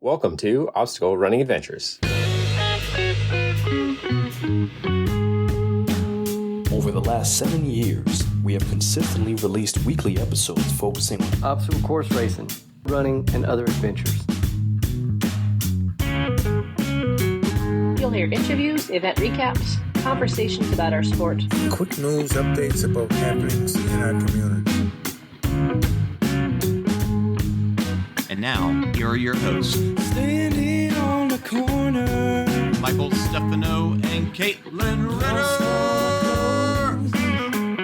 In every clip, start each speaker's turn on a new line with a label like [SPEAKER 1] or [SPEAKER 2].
[SPEAKER 1] Welcome to Obstacle Running Adventures.
[SPEAKER 2] Over the last 7 years, we have consistently released weekly episodes focusing on
[SPEAKER 3] obstacle course racing, running, and other adventures.
[SPEAKER 4] You'll hear interviews, event recaps, conversations about our sport,
[SPEAKER 5] quick news updates about happenings in our community.
[SPEAKER 6] And now, here are your hosts,
[SPEAKER 5] Standing on the corner,
[SPEAKER 6] Michael Stefano and Caitlin Ritter.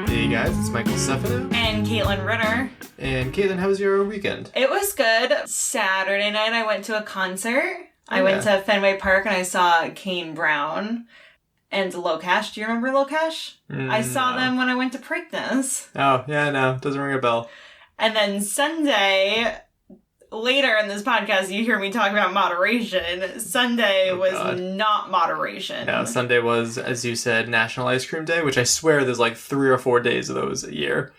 [SPEAKER 7] Hey guys, it's Michael Stefano.
[SPEAKER 8] And Caitlin Ritter.
[SPEAKER 7] And Caitlin, how was your weekend?
[SPEAKER 8] It was good. Saturday night I went to a concert. I went to Fenway Park and I saw Kane Brown and Locash. Do you remember Locash? I saw them when I went to Preface.
[SPEAKER 7] Oh, yeah, no, doesn't ring a bell.
[SPEAKER 8] And then Sunday, later in this podcast, you hear me talk about moderation. Sunday was not moderation.
[SPEAKER 7] Yeah, Sunday was, as you said, National Ice Cream Day, which I swear there's like 3 or 4 days of those a year.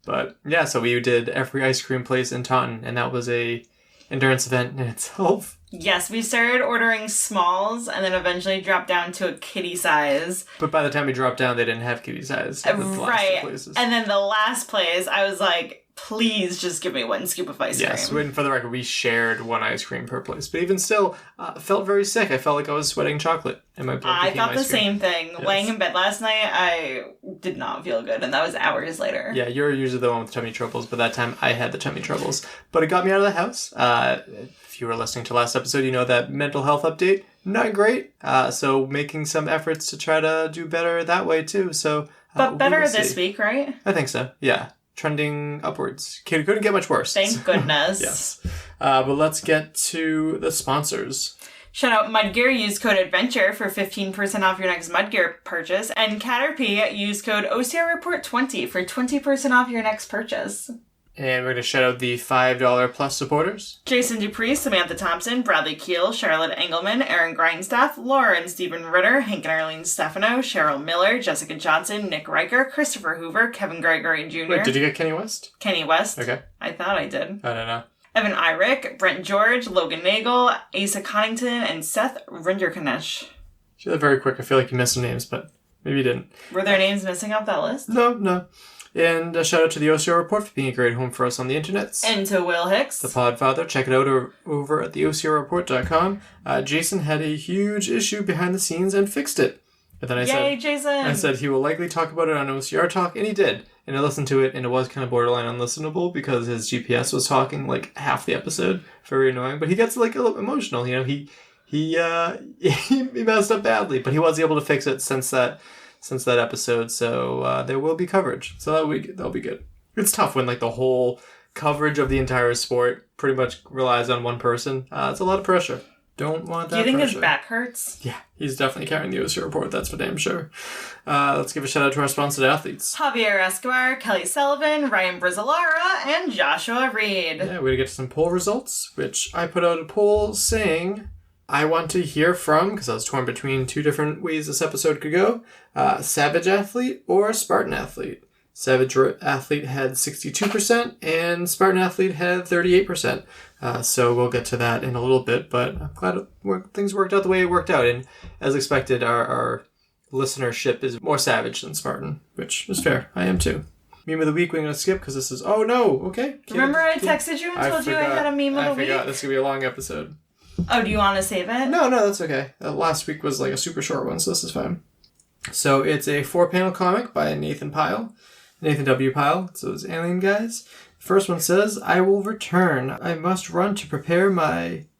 [SPEAKER 7] But yeah, so we did every ice cream place in Taunton, and that was a endurance event in itself.
[SPEAKER 8] Yes, we started ordering smalls and then eventually dropped down to a kitty size.
[SPEAKER 7] But by the time we dropped down, they didn't have kitty size.
[SPEAKER 8] Right. And then the last place, I was like, please just give me 1 scoop of ice cream.
[SPEAKER 7] Yes, and for the record, we shared 1 ice cream per place. But even still, felt very sick. I felt like I was sweating chocolate. And my blood became
[SPEAKER 8] I thought the
[SPEAKER 7] ice cream.
[SPEAKER 8] same thing.
[SPEAKER 7] Yes.
[SPEAKER 8] Laying in bed last night, I did not feel good. And that was hours later.
[SPEAKER 7] Yeah, you're usually the one with tummy troubles, but that time I had the tummy troubles. But it got me out of the house. If you were listening to last episode, you know that mental health update, not great. So making some efforts to try to do better that way too. So,
[SPEAKER 8] but better this week, right?
[SPEAKER 7] I think so, yeah. Trending upwards. Couldn't get much worse.
[SPEAKER 8] Thank goodness.
[SPEAKER 7] Yes. But let's get to the sponsors.
[SPEAKER 8] Shout out Mudgear, use code ADVENTURE for 15% off your next Mudgear purchase. And Caterpie, use code OCRReport20 for 20% off your next purchase.
[SPEAKER 7] And we're going to shout out the $5 plus supporters.
[SPEAKER 8] Jason Dupree, Samantha Thompson, Bradley Keel, Charlotte Engelman, Aaron Grindstaff, Laura and Stephen Ritter, Hank and Arlene Stefano, Cheryl Miller, Jessica Johnson, Nick Riker, Christopher Hoover, Kevin Gregory Jr.
[SPEAKER 7] Wait, did you get Kenny West?
[SPEAKER 8] Kenny West.
[SPEAKER 7] Okay.
[SPEAKER 8] I thought I did.
[SPEAKER 7] I don't know.
[SPEAKER 8] Evan Irick, Brent George, Logan Nagel, Asa Connington, and Seth Rinderkanesh.
[SPEAKER 7] You did that very quick. I feel like you missed some names, but maybe you didn't.
[SPEAKER 8] Were there names missing off that list?
[SPEAKER 7] No. And a shout out to the OCR Report for being a great home for us on the internet.
[SPEAKER 8] And to Will Hicks.
[SPEAKER 7] The Podfather. Check it out over at the OCRreport.com. Jason had a huge issue behind the scenes and fixed it. And then
[SPEAKER 8] Jason!
[SPEAKER 7] I said he will likely talk about it on OCR Talk, and he did. And I listened to it, and it was kind of borderline unlistenable because his GPS was talking like half the episode. Very annoying. But he gets like a little emotional. You know, he messed up badly, but he was able to fix it since that episode, so there will be coverage. So that'll be good. It's tough when like the whole coverage of the entire sport pretty much relies on one person. It's a lot of pressure. Don't want that.
[SPEAKER 8] Do you think
[SPEAKER 7] pressure.
[SPEAKER 8] his back hurts?
[SPEAKER 7] Yeah, he's definitely carrying the OC Report, that's for damn sure. Let's give a shout out to our sponsored athletes.
[SPEAKER 8] Javier Escobar, Kelly Sullivan, Ryan Brizzalara, and Joshua Reed.
[SPEAKER 7] Yeah, we're going to get to some poll results, which I put out a poll saying I want to hear from, because I was torn between 2 different ways this episode could go, Savage Athlete or Spartan Athlete. Savage Athlete had 62% and Spartan Athlete had 38%. So we'll get to that in a little bit, but I'm glad things worked out the way it worked out. And as expected, our listenership is more Savage than Spartan, which is fair. I am too. Meme of the week we're going to skip because this is... Oh, no. Okay.
[SPEAKER 8] Remember I texted you and told you I had a meme of the week?
[SPEAKER 7] I forgot. This is going to be a long episode.
[SPEAKER 8] Oh, do you want to save it?
[SPEAKER 7] No, that's okay. Last week was like a super short one, so this is fine. So it's a 4-panel comic by Nathan W. Pyle. So it's Alien Guys. The first one says, I will return. I must run to prepare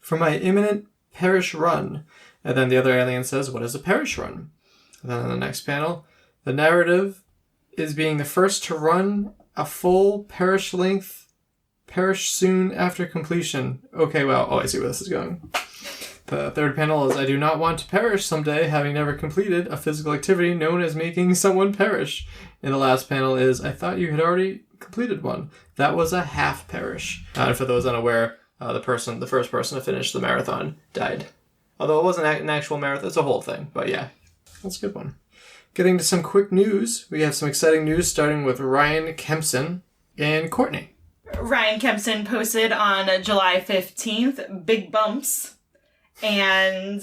[SPEAKER 7] for my imminent parish run. And then the other alien says, what is a parish run? And then on the next panel, the narrative is being the first to run a full parish soon after completion. Okay, well, I see where this is going. The third panel is, I do not want to perish someday, having never completed a physical activity known as making someone perish. And the last panel is, I thought you had already completed one. That was a half perish. And for those unaware, the first person to finish the marathon died. Although it wasn't an actual marathon, it's a whole thing. But yeah, that's a good one. Getting to some quick news, we have some exciting news starting with Ryan Kempson and Courtney.
[SPEAKER 8] Ryan Kempson posted on July 15th, big bumps. And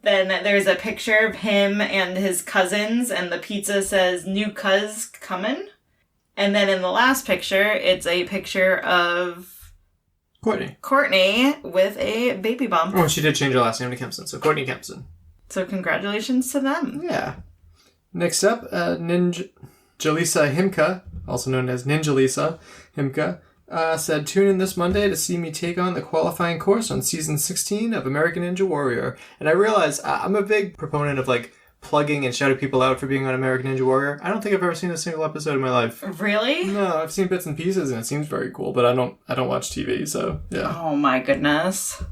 [SPEAKER 8] then there's a picture of him and his cousins, and the pizza says, new cuz comin'. And then in the last picture, it's a picture of Courtney with a baby bump.
[SPEAKER 7] Oh, and she did change her last name to Kempson, so Courtney Kempson.
[SPEAKER 8] So congratulations to them.
[SPEAKER 7] Yeah. Next up, Jalisa Himka, also known as Ninjalisa Himka, said, tune in this Monday to see me take on the qualifying course on season 16 of American Ninja Warrior. And I realize I'm a big proponent of like plugging and shouting people out for being on American Ninja Warrior. I don't think I've ever seen a single episode in my life.
[SPEAKER 8] Really?
[SPEAKER 7] No, I've seen bits and pieces and it seems very cool, but I don't watch TV, so yeah.
[SPEAKER 8] Oh my goodness.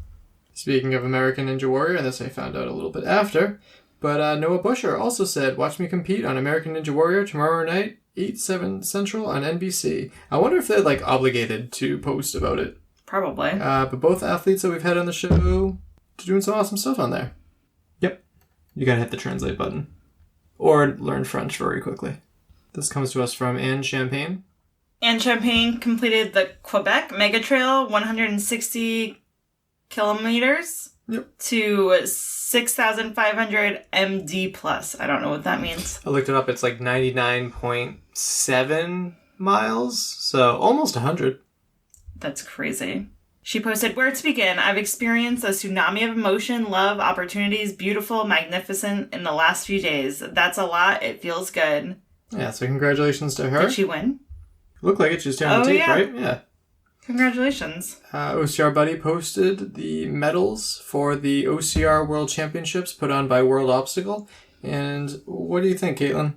[SPEAKER 7] Speaking of American Ninja Warrior, and this I found out a little bit after, but Noah Busher also said, watch me compete on American Ninja Warrior tomorrow night, 8/7 Central on NBC. I wonder if they're like obligated to post about it.
[SPEAKER 8] Probably.
[SPEAKER 7] But both athletes that we've had on the show doing some awesome stuff on there. Yep. You gotta hit the translate button. Or learn French very quickly. This comes to us from Anne Champagne.
[SPEAKER 8] Anne Champagne completed the Quebec Mega Trail, 160 kilometers to 6,500 MD plus. I don't know what that means.
[SPEAKER 7] I looked it up. It's like 99.7 miles, so almost 100.
[SPEAKER 8] That's crazy. She posted, where to begin? I've experienced a tsunami of emotion, love, opportunities, beautiful, magnificent in the last few days. That's a lot. It feels good.
[SPEAKER 7] Yeah, so congratulations to her.
[SPEAKER 8] Did she win?
[SPEAKER 7] Looked like it. She was tearing the tape, right? Yeah.
[SPEAKER 8] Congratulations.
[SPEAKER 7] OCR Buddy posted the medals for the OCR World Championships put on by World Obstacle. And what do you think, Caitlin?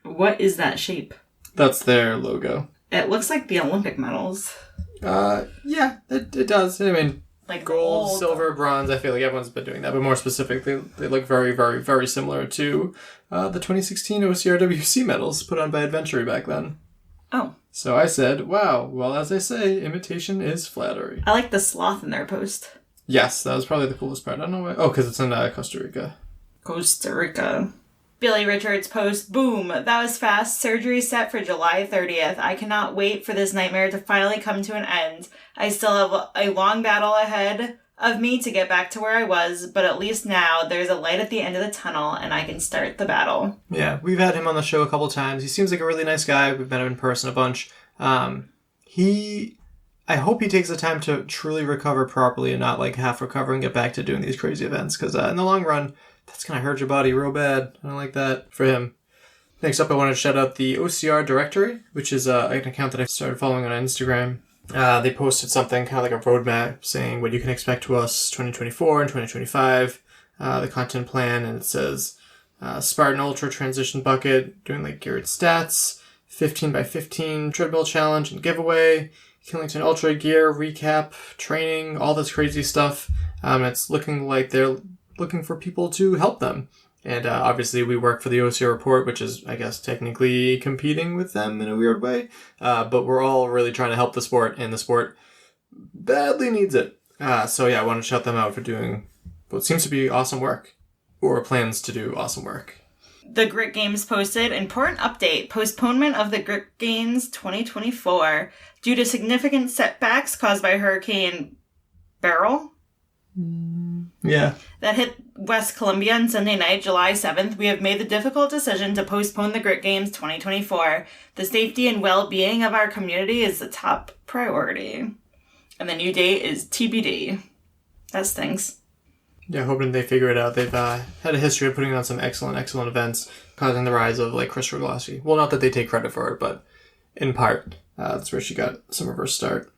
[SPEAKER 8] What is that shape?
[SPEAKER 7] That's their logo.
[SPEAKER 8] It looks like the Olympic medals.
[SPEAKER 7] Yeah, it does. I mean,
[SPEAKER 8] like
[SPEAKER 7] gold, silver, bronze. I feel like everyone's been doing that, but more specifically, they look very, very, very similar to the 2016 OCRWC medals put on by Adventure way back then.
[SPEAKER 8] Oh.
[SPEAKER 7] So I said, wow, well, as I say, imitation is flattery.
[SPEAKER 8] I like the sloth in their post.
[SPEAKER 7] Yes, that was probably the coolest part. I don't know why. Oh, because it's in Costa Rica.
[SPEAKER 8] Costa Rica. Billy Richards post, boom, that was fast. Surgery set for July 30th. I cannot wait for this nightmare to finally come to an end. I still have a long battle ahead of me to get back to where I was, but at least now there's a light at the end of the tunnel and I can start the battle.
[SPEAKER 7] Yeah, we've had him on the show a couple times. He seems like a really nice guy. We've met him in person a bunch. I hope he takes the time to truly recover properly and not like half recover and get back to doing these crazy events, because in the long run, that's going to hurt your body real bad. I don't like that for him. Next up, I want to shout out the OCR Directory, which is an account that I started following on Instagram. They posted something kind of like a roadmap saying what you can expect to us 2024 and 2025, the content plan, and it says Spartan Ultra Transition Bucket, doing like geared stats, 15x15 treadmill challenge and giveaway, Killington Ultra gear, recap, training, all this crazy stuff. It's looking like they're looking for people to help them. And obviously we work for the OCR Report, which is, I guess, technically competing with them in a weird way. But we're all really trying to help the sport, and the sport badly needs it. So yeah, I want to shout them out for doing what seems to be awesome work, or plans to do awesome work.
[SPEAKER 8] The Grit Games posted, important update, postponement of the Grit Games 2024 due to significant setbacks caused by Hurricane Beryl.
[SPEAKER 7] Yeah.
[SPEAKER 8] That hit West Columbia on Sunday night, July 7th. We have made the difficult decision to postpone the Grit Games 2024. The safety and well-being of our community is the top priority. And the new date is TBD. That stinks.
[SPEAKER 7] Yeah, hoping they figure it out. They've had a history of putting on some excellent events, causing the rise of like Chris Rogowski. Well, not that they take credit for it, but in part, that's where she got some of her start.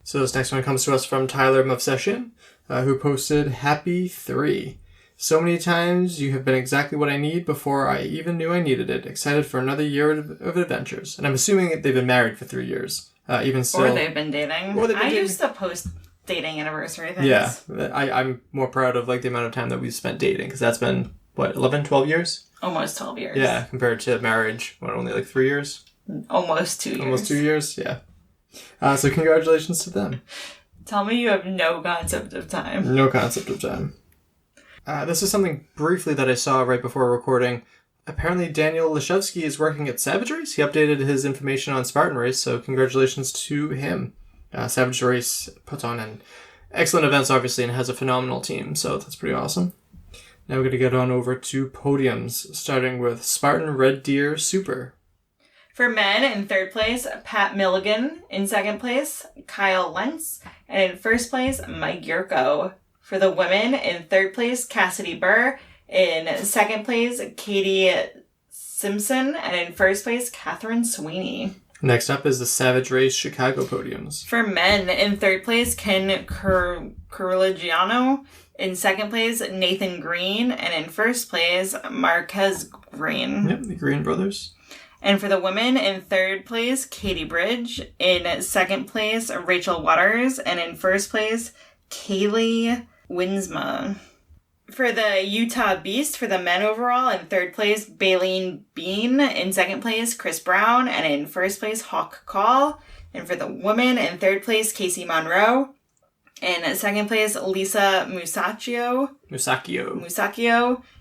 [SPEAKER 7] So this next one comes to us from Tyler Movsession, who posted, Happy 3. So many times you have been exactly what I need before I even knew I needed it. Excited for another year of adventures. And I'm assuming they've been married for 3 years. Even still.
[SPEAKER 8] Or they've been dating. I used to post dating anniversary things.
[SPEAKER 7] Yeah. I'm more proud of like the amount of time that we've spent dating, because that's been, 12 years?
[SPEAKER 8] Almost 12 years.
[SPEAKER 7] Yeah, compared to marriage, only like 3 years?
[SPEAKER 8] Almost 2 years.
[SPEAKER 7] Almost 2 years, yeah. So congratulations to them.
[SPEAKER 8] Tell me you have no concept of time.
[SPEAKER 7] No concept of time. This is something briefly that I saw right before recording. apparently Daniel Lashevsky is working at Savage Race. He updated his information on Spartan Race, so congratulations to him. Savage Race puts on an excellent events, obviously, and has a phenomenal team, so that's pretty awesome. Now we're going to get on over to podiums, starting with Spartan Red Deer Super.
[SPEAKER 8] For men, in third place, Pat Milligan. In second place, Kyle Lentz. And in first place, Mike Yurko. For the women, in third place, Cassidy Burr. In second place, Katie Simpson. And in first place, Catherine Sweeney.
[SPEAKER 7] Next up is the Savage Race Chicago podiums.
[SPEAKER 8] For men, in third place, Ken Curligiano. In second place, Nathan Green. And in first place, Marquez Green.
[SPEAKER 7] Yep, the Green brothers.
[SPEAKER 8] And for the women, in third place, Katie Bridge. In second place, Rachel Waters. And in first place, Kaeley Wynsma. For the Utah Beast, for the men overall, in third place, Baleen Bean. In second place, Chris Brown. And in first place, Hawk Call. And for the women, in third place, Casey Monroe. In second place, Lisa Musacchio.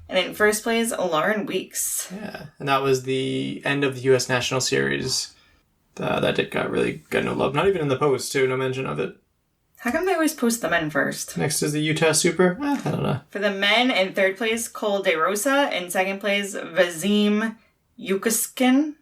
[SPEAKER 8] And in first place, Lauren Weeks.
[SPEAKER 7] Yeah, and that was the end of the U.S. National Series. That did got no love. Not even in the post, too. No mention of it.
[SPEAKER 8] How come they always post the men first?
[SPEAKER 7] Next is the Utah Super. I don't know.
[SPEAKER 8] For the men, in third place, Cole DeRosa. In second place, Vazim Yukaskin.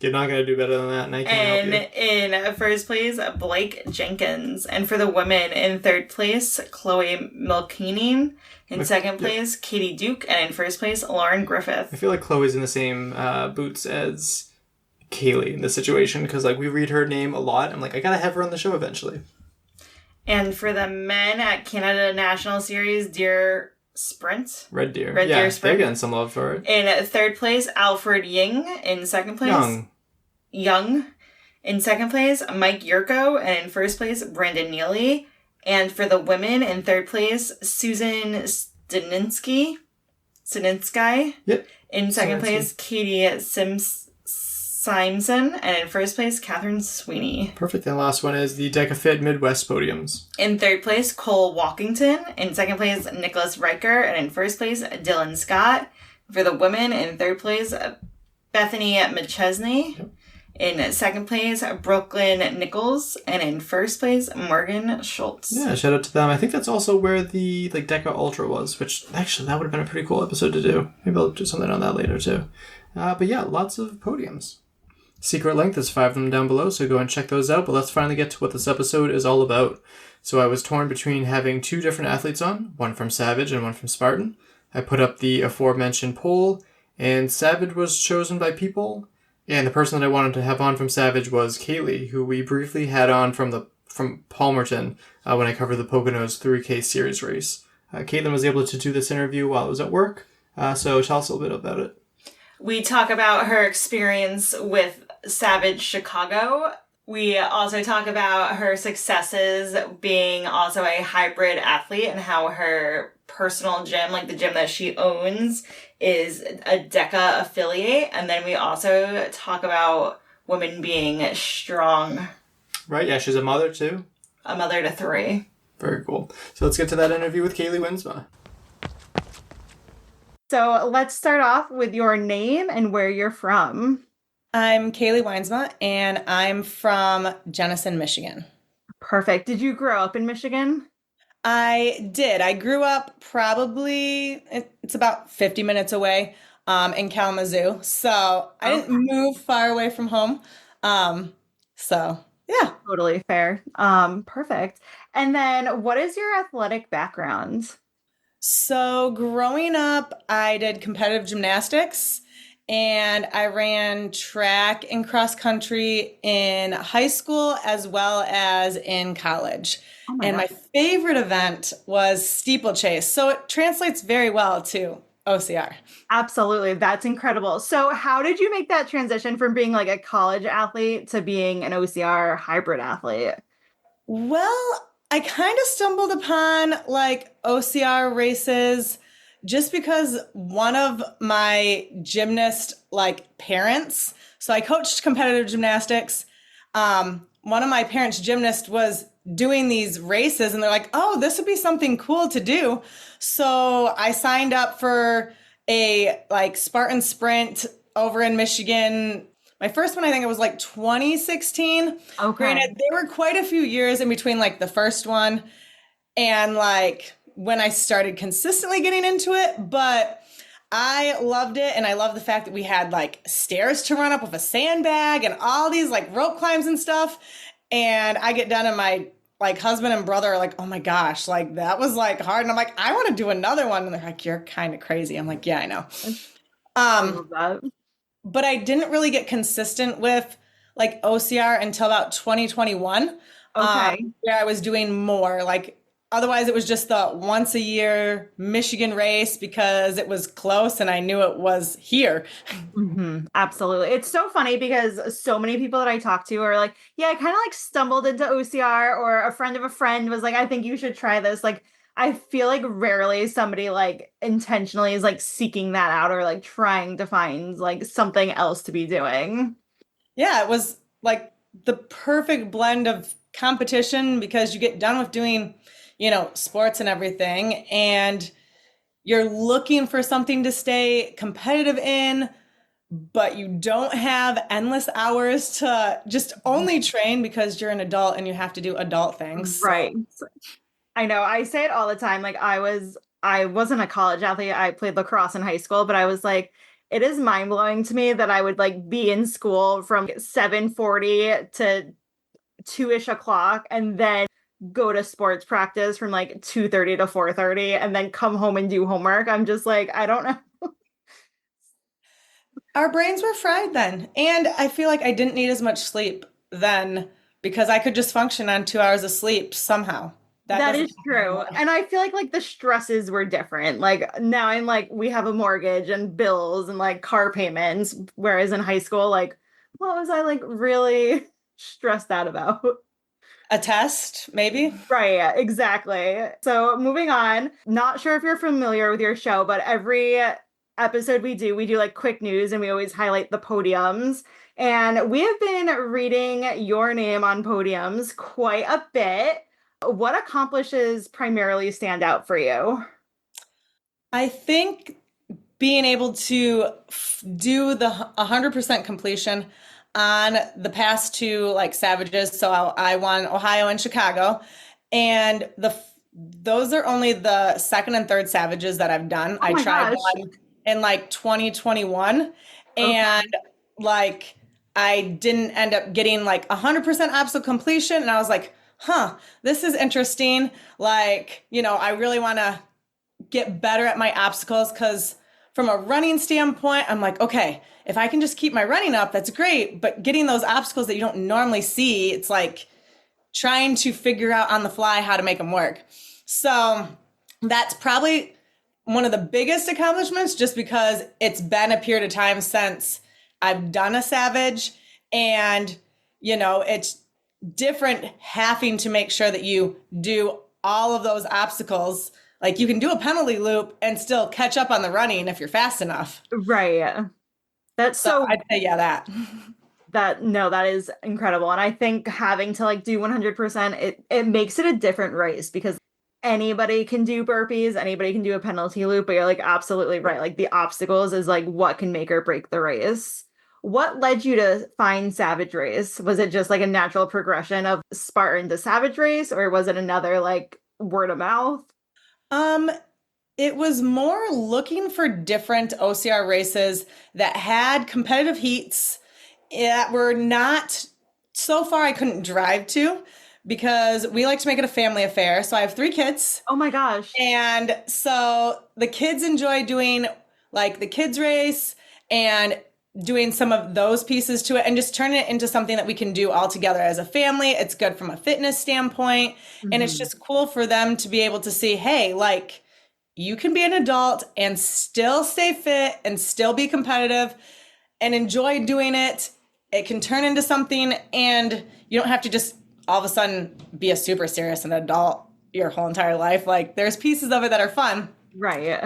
[SPEAKER 7] You're not going to do better than that, and I can't help you.
[SPEAKER 8] In first place, Blake Jenkins. And for the women, in third place, Chloe Milkini. In second place, Katie Duke. And in first place, Lauren Griffith.
[SPEAKER 7] I feel like Chloe's in the same boots as Kaeley in this situation, because we read her name a lot. I'm like, I got to have her on the show eventually.
[SPEAKER 8] And for the men at Canada National Series Deer Sprint.
[SPEAKER 7] Red Deer Sprint. They're getting some love for it.
[SPEAKER 8] In third place, Alfred Ying. In second place, Young. In second place, Mike Yurko. And in first place, Brandon Neely. And for the women, in third place, Susan Staninsky.
[SPEAKER 7] Yep.
[SPEAKER 8] In second place, Katie Simson. And in first place, Catherine Sweeney.
[SPEAKER 7] Perfect. And the last one is the DecaFit Midwest podiums.
[SPEAKER 8] In third place, Cole Walkington. In second place, Nicholas Riker. And in first place, Dylan Scott. For the women, in third place, Bethany McChesney. Yep. In second place, Brooklyn Nichols. And in first place, Morgan Schultz.
[SPEAKER 7] Yeah, shout out to them. I think that's also where the Deca Ultra was, which actually that would have been a pretty cool episode to do. Maybe I'll do something on that later too. But yeah, lots of podiums. Secret link, there's 5 of them down below, so go and check those out. But let's finally get to what this episode is all about. So I was torn between having 2 different athletes on, one from Savage and one from Spartan. I put up the aforementioned poll, and Savage was chosen by people. And the person that I wanted to have on from Savage was Kaeley, who we briefly had on from Palmerton when I covered the Poconos 3K series race. Caitlin was able to do this interview while I was at work, so tell us a little bit about it.
[SPEAKER 8] We talk about her experience with Savage Chicago. We also talk about her successes being also a hybrid athlete and how her personal gym, like the gym that she owns, is a DECA affiliate. And then we also talk about women being strong.
[SPEAKER 7] Right, yeah, she's a mother too.
[SPEAKER 8] A mother to 3.
[SPEAKER 7] Very cool. So let's get to that interview with Kaeley Wynsma.
[SPEAKER 8] So let's start off with your name and where you're from.
[SPEAKER 9] I'm Kaeley Wynsma, and I'm from Jenison, Michigan.
[SPEAKER 8] Perfect. Did you grow up in Michigan?
[SPEAKER 9] I did. I grew up it's about 50 minutes away in Kalamazoo. So I didn't move far away from home. So, yeah.
[SPEAKER 8] Totally fair. Perfect. And then what is your athletic background?
[SPEAKER 9] So growing up, I did competitive gymnastics. And I ran track and cross country in high school as well as in college. My favorite event was steeplechase. So it translates very well to OCR.
[SPEAKER 8] Absolutely. That's incredible. So how did you make that transition from being like a college athlete to being an OCR hybrid athlete?
[SPEAKER 9] Well, I kind of stumbled upon OCR races just because one of my gymnast parents, so I coached competitive gymnastics. One of my parents' gymnasts was doing these races and they're like, oh, this would be something cool to do. So I signed up for a like Spartan sprint over in Michigan. My first one, I think it was like 2016.
[SPEAKER 8] Okay.
[SPEAKER 9] Granted, there were quite a few years in between like the first one and like when I started consistently getting into it, but I loved it. And I love the fact that we had like stairs to run up with a sandbag and all these like rope climbs and stuff. And I get done and my like husband and brother are like, oh my gosh, like that was like hard. And I'm like, I want to do another one. And they're like, you're kind of crazy. I'm like, yeah, I know. But I didn't really get consistent with like OCR until about 2021.
[SPEAKER 8] Okay.
[SPEAKER 9] Where I was doing more like, otherwise it was just the once a year Michigan race because it was close and I knew it was here.
[SPEAKER 8] Mm-hmm. Absolutely. It's so funny because so many people that I talk to are like, yeah, I kind of like stumbled into OCR, or a friend of a friend was like, I think you should try this. Like, I feel like rarely somebody like intentionally is like seeking that out or like trying to find like something else to be doing.
[SPEAKER 9] Yeah, it was like the perfect blend of competition because you get done with doing, you know, sports and everything, and you're looking for something to stay competitive in, but you don't have endless hours to just only train because you're an adult and you have to do adult things.
[SPEAKER 8] Right. I know. I say it all the time. Like I wasn't a college athlete. I played lacrosse in high school, but I was like, it is mind blowing to me that I would like be in school from 7:40 to 2-ish o'clock and then go to sports practice from like 2:30 to 4:30 and then come home and do homework. I'm just like, I don't know.
[SPEAKER 9] Our brains were fried then. And I feel like I didn't need as much sleep then because I could just function on 2 hours of sleep somehow.
[SPEAKER 8] That is true. And I feel like the stresses were different. Like now I'm like, we have a mortgage and bills and like car payments. Whereas in high school, like, what was I like really stressed out about?
[SPEAKER 9] A test, maybe?
[SPEAKER 8] Right, exactly. So moving on, not sure if you're familiar with your show, but every episode we do like quick news and we always highlight the podiums. And we have been reading your name on podiums quite a bit. What accomplishes primarily stand out for you?
[SPEAKER 9] I think being able to do the 100% completion on the past two like Savages. So I won Ohio and Chicago, and those are only the second and third Savages that I've done. I tried one in like 2021 and like I didn't end up getting like 100% obstacle completion, and I was like, this is interesting. Like, you know, I really want to get better at my obstacles because from a running standpoint, I'm like, okay, if I can just keep my running up, that's great. But getting those obstacles that you don't normally see, it's like trying to figure out on the fly how to make them work. So that's probably one of the biggest accomplishments just because it's been a period of time since I've done a Savage, and, you know, it's different having to make sure that you do all of those obstacles. Like you can do a penalty loop and still catch up on the running if you're fast enough.
[SPEAKER 8] Right. That's so
[SPEAKER 9] I'd say, yeah, that
[SPEAKER 8] is incredible. And I think having to like do 100%, it makes it a different race because anybody can do burpees, anybody can do a penalty loop, but you're like absolutely right. Like the obstacles is like what can make or break the race. What led you to find Savage Race? Was it just like a natural progression of Spartan to Savage Race, or was it another like word of mouth?
[SPEAKER 9] It was more looking for different OCR races that had competitive heats that were not so far I couldn't drive to because we like to make it a family affair. So I have 3 kids.
[SPEAKER 8] Oh my gosh.
[SPEAKER 9] And so the kids enjoy doing like the kids race and doing some of those pieces to it and just turning it into something that we can do all together as a family. It's good from a fitness standpoint. Mm-hmm. And it's just cool for them to be able to see, hey, like you can be an adult and still stay fit and still be competitive and enjoy doing it. It can turn into something and you don't have to just all of a sudden be a super serious and adult your whole entire life. Like there's pieces of it that are fun.
[SPEAKER 8] Right.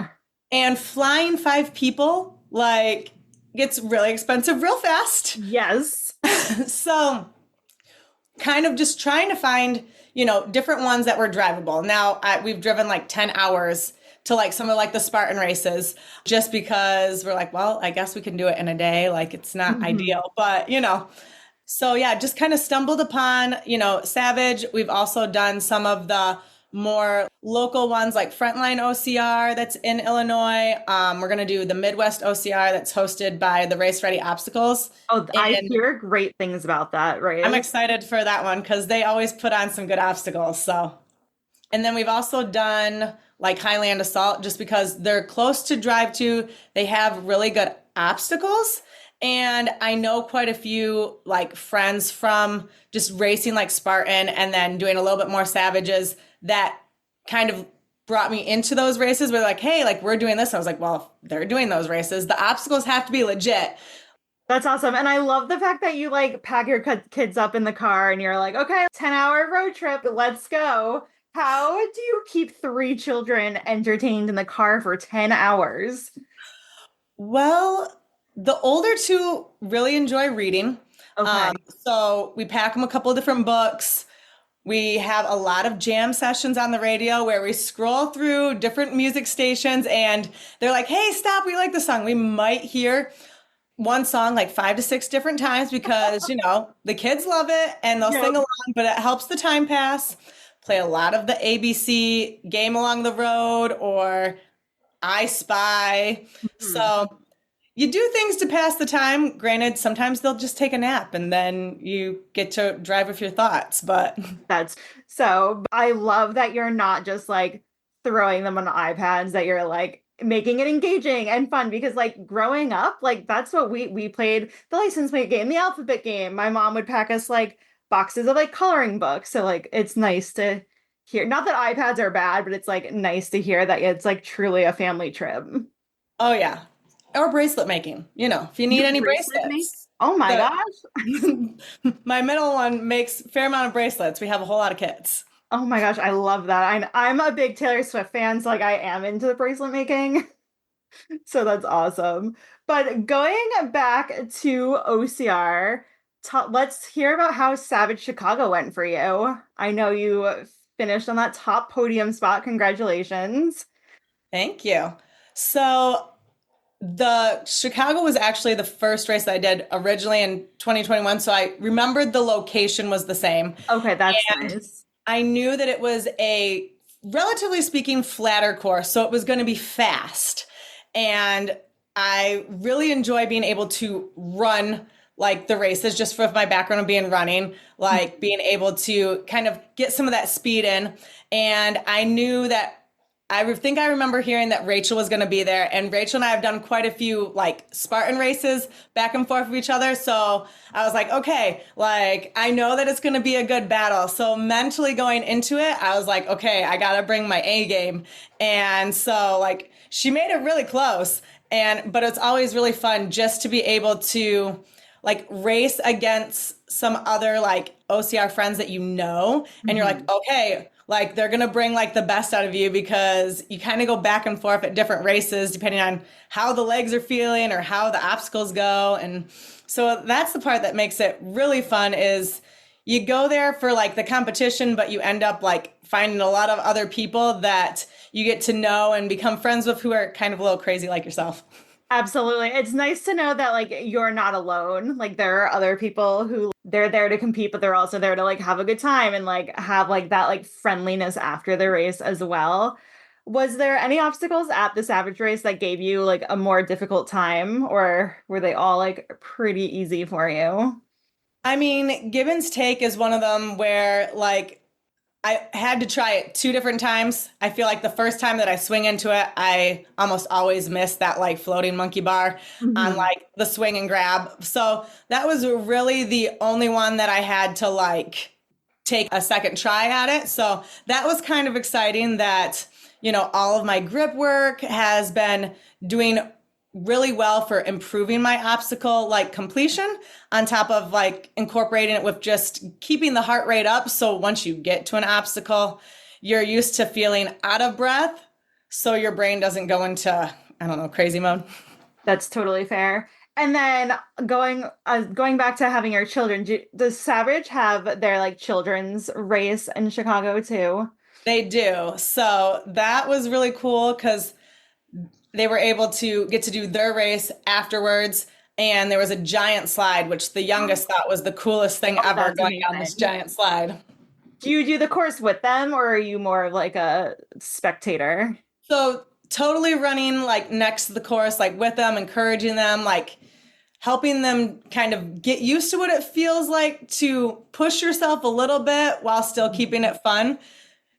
[SPEAKER 9] And flying 5 people, like, gets really expensive real fast.
[SPEAKER 8] Yes.
[SPEAKER 9] So kind of just trying to find, different ones that were drivable. Now we've driven like 10 hours to like some of like the Spartan races just because we're like, well, I guess we can do it in a day. Like it's not ideal, but so yeah, just kind of stumbled upon, Savage. We've also done some of the more local ones like Frontline OCR that's in Illinois. We're going to do the Midwest OCR that's hosted by the Race Ready Obstacles.
[SPEAKER 10] Oh, I hear great things about that, right?
[SPEAKER 9] I'm excited for that one because they always put on some good obstacles. So, and then we've also done like Highland Assault just because they're close to drive to. They have really good obstacles. And I know quite a few like friends from just racing like Spartan and then doing a little bit more Savages that kind of brought me into those races where like, hey, like we're doing this. I was like, well, if they're doing those races, the obstacles have to be legit.
[SPEAKER 10] That's awesome. And I love the fact that you like pack your kids up in the car and you're like, okay, 10-hour road trip, let's go. How do you keep 3 children entertained in the car for 10 hours?
[SPEAKER 9] Well, the older 2 really enjoy reading.
[SPEAKER 10] Okay.
[SPEAKER 9] So we pack them a couple of different books. We have a lot of jam sessions on the radio where we scroll through different music stations and they're like, hey, stop, we like the song. We might hear one song like 5 to 6 different times because, the kids love it and they'll sing along, but it helps the time pass. Play a lot of the ABC Game Along the Road or I Spy. So you do things to pass the time. Granted, sometimes they'll just take a nap and then you get to drive with your thoughts, but
[SPEAKER 10] I love that you're not just like throwing them on iPads, that you're like making it engaging and fun because like growing up, like that's what we played, the license plate game, the alphabet game. My mom would pack us like boxes of like coloring books. So like it's nice to hear, not that iPads are bad, but it's like nice to hear that it's like truly a family trip.
[SPEAKER 9] Oh yeah. Or bracelet making, if you need any bracelets.
[SPEAKER 10] Oh my gosh.
[SPEAKER 9] My middle one makes a fair amount of bracelets. We have a whole lot of kits.
[SPEAKER 10] Oh my gosh, I love that. I'm a big Taylor Swift fan, so like I am into the bracelet making. So that's awesome. But going back to OCR, let's hear about how Savage Chicago went for you. I know you finished on that top podium spot. Congratulations.
[SPEAKER 9] Thank you. So the Chicago was actually the first race that I did originally in 2021. So I remembered the location was the same.
[SPEAKER 10] Okay, that's nice.
[SPEAKER 9] I knew that it was a, relatively speaking, flatter course. So it was going to be fast. And I really enjoy being able to run like the races just for my background of being running, like being able to kind of get some of that speed in. And I knew that I think I remember hearing that Rachel was going to be there, and Rachel and I have done quite a few like Spartan races back and forth with each other. So I was like, okay, like I know that it's going to be a good battle. So mentally going into it, I was like, okay, I got to bring my A game. And so like she made it really close, but it's always really fun just to be able to like race against some other like OCR friends that and you're like, okay, like they're going to bring like the best out of you because you kind of go back and forth at different races depending on how the legs are feeling or how the obstacles go. And so that's the part that makes it really fun is you go there for like the competition, but you end up like finding a lot of other people that you get to know and become friends with who are kind of a little crazy like yourself.
[SPEAKER 10] Absolutely. It's nice to know that like you're not alone. Like there are other people who they're there to compete, but they're also there to like have a good time and like have like that like friendliness after the race as well. Was there any obstacles at the Savage race that gave you like a more difficult time, or were they all like pretty easy for you?
[SPEAKER 9] I mean, Gibbons Take is one of them where like I had to try it 2 different times. I feel like the first time that I swing into it, I almost always miss that like floating monkey bar on like the swing and grab. So that was really the only one that I had to like take a second try at it. So that was kind of exciting that, all of my grip work has been doing really well for improving my obstacle like completion on top of like incorporating it with just keeping the heart rate up. So once you get to an obstacle, you're used to feeling out of breath. So your brain doesn't go into, crazy mode.
[SPEAKER 10] That's totally fair. And then going back to having your children, does Savage have their like children's race in Chicago too?
[SPEAKER 9] They do. So that was really cool because they were able to get to do their race afterwards. And there was a giant slide, which the youngest thought was the coolest thing ever,
[SPEAKER 10] that's
[SPEAKER 9] going down this giant slide.
[SPEAKER 10] Do you do the course with them, or are you more of like a spectator?
[SPEAKER 9] So totally running like next to the course, like with them, encouraging them, like helping them kind of get used to what it feels like to push yourself a little bit while still keeping it fun,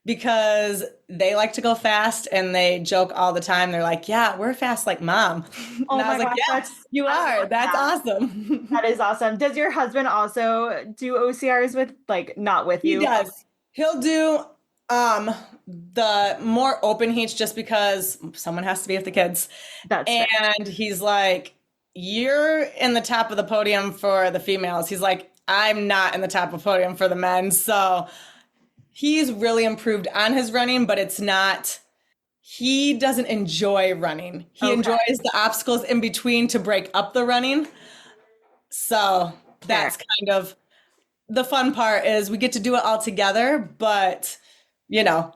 [SPEAKER 9] because they like to go fast and they joke all the time. They're like, yeah, we're fast like mom.
[SPEAKER 10] Oh
[SPEAKER 9] and I was
[SPEAKER 10] my
[SPEAKER 9] like,
[SPEAKER 10] gosh,
[SPEAKER 9] yeah, you are. That's awesome.
[SPEAKER 10] That is awesome. Does your husband also do OCRs with, like, not with you?
[SPEAKER 9] He does. He'll do the more open heats just because someone has to be with the kids.
[SPEAKER 10] That's
[SPEAKER 9] and
[SPEAKER 10] fair.
[SPEAKER 9] He's like, you're in the top of the podium for the females. He's like, I'm not in the top of the podium for the men. So he's really improved on his running, but it's not, he doesn't enjoy running. He enjoys the obstacles in between to break up the running. So that's kind of the fun part, is we get to do it all together, but yeah.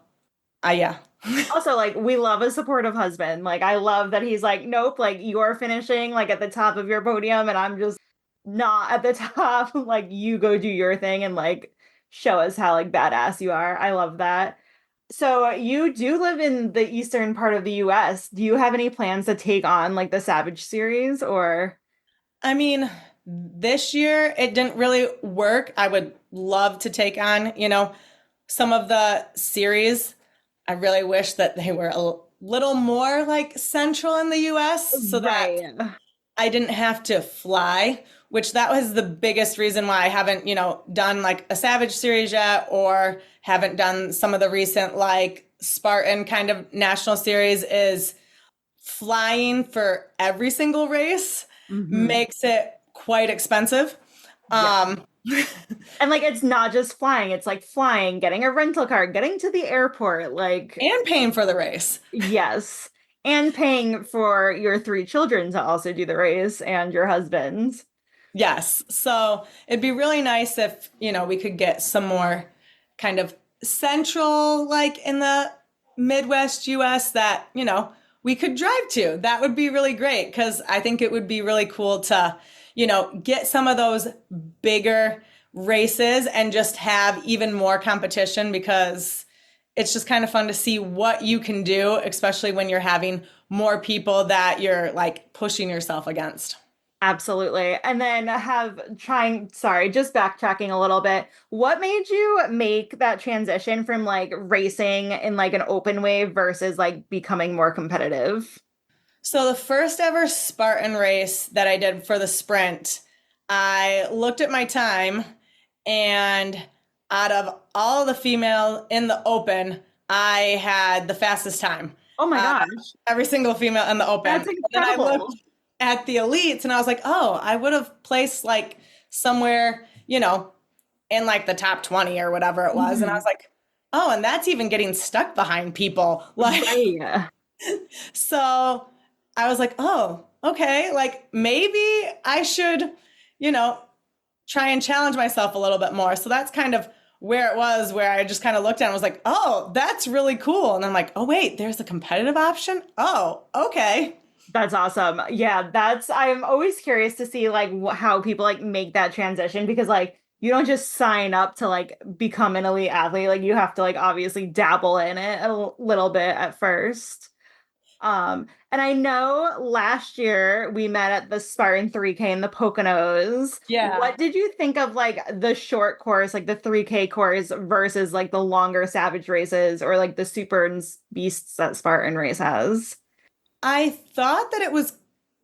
[SPEAKER 10] Also, like, we love a supportive husband. Like, I love that he's like, nope, like, you're finishing like at the top of your podium and I'm just not at the top. Like, you go do your thing and like show us how like badass you are. I love that. So you do live in the eastern part of the US. Do you have any plans to take on like the Savage series, or?
[SPEAKER 9] I mean, this year it didn't really work. I would love to take on, some of the series. I really wish that they were a little more like central in the US so that I didn't have to fly, which that was the biggest reason why I haven't, done like a Savage series yet, or haven't done some of the recent like Spartan kind of national series, is flying for every single race makes it quite expensive.
[SPEAKER 10] And like, it's not just flying, it's like flying, getting a rental car, getting to the airport, like,
[SPEAKER 9] and paying for the race.
[SPEAKER 10] Yes. And paying for your 3 children to also do the race, and your husband.
[SPEAKER 9] Yes. So it'd be really nice if, we could get some more kind of central, like in the Midwest US, that, we could drive to. That would be really great, because I think it would be really cool to, get some of those bigger races and just have even more competition, because it's just kind of fun to see what you can do, especially when you're having more people that you're like pushing yourself against.
[SPEAKER 10] Absolutely. And then just backtracking a little bit, what made you make that transition from like racing in like an open wave versus like becoming more competitive?
[SPEAKER 9] So the first ever Spartan race that I did for the sprint, I looked at my time, and out of all the female in the open, I had the fastest time.
[SPEAKER 10] Oh my gosh.
[SPEAKER 9] Every single female in the open.
[SPEAKER 10] That's incredible.
[SPEAKER 9] And then I looked at the elites and I was like, oh, I would have placed like somewhere, in like the top 20 or whatever it was. And I was like, oh, and that's even getting stuck behind people. Like, so I was like, oh, okay. Like maybe I should, try and challenge myself a little bit more. So that's kind of where it was, where I just kind of looked at it and was like, oh, that's really cool. And I'm like, oh, wait, there's a competitive option. Oh, okay.
[SPEAKER 10] That's awesome. Yeah, I'm always curious to see like how people like make that transition, because like you don't just sign up to like become an elite athlete. Like you have to like obviously dabble in it a little bit at first. And I know last year we met at the Spartan 3K in the Poconos.
[SPEAKER 9] Yeah.
[SPEAKER 10] What did you think of like the short course, like the 3K course versus like the longer Savage races, or like the Super and Beasts that Spartan race has?
[SPEAKER 9] I thought that it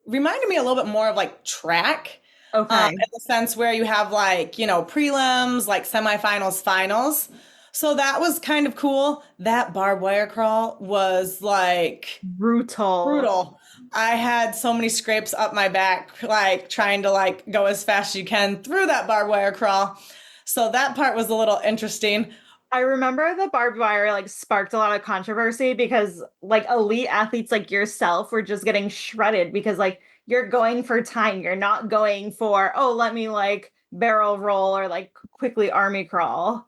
[SPEAKER 9] reminded me a little bit more of like track.
[SPEAKER 10] Okay.
[SPEAKER 9] In the sense where you have like, prelims, like semifinals, finals. So that was kind of cool. That barbed wire crawl was like brutal. I had so many scrapes up my back, like trying to like go as fast as you can through that barbed wire crawl. So that part was a little interesting.
[SPEAKER 10] I remember the barbed wire like sparked a lot of controversy, because like elite athletes like yourself were just getting shredded, because like you're going for time. You're not going for, oh, let me like barrel roll or like quickly army crawl.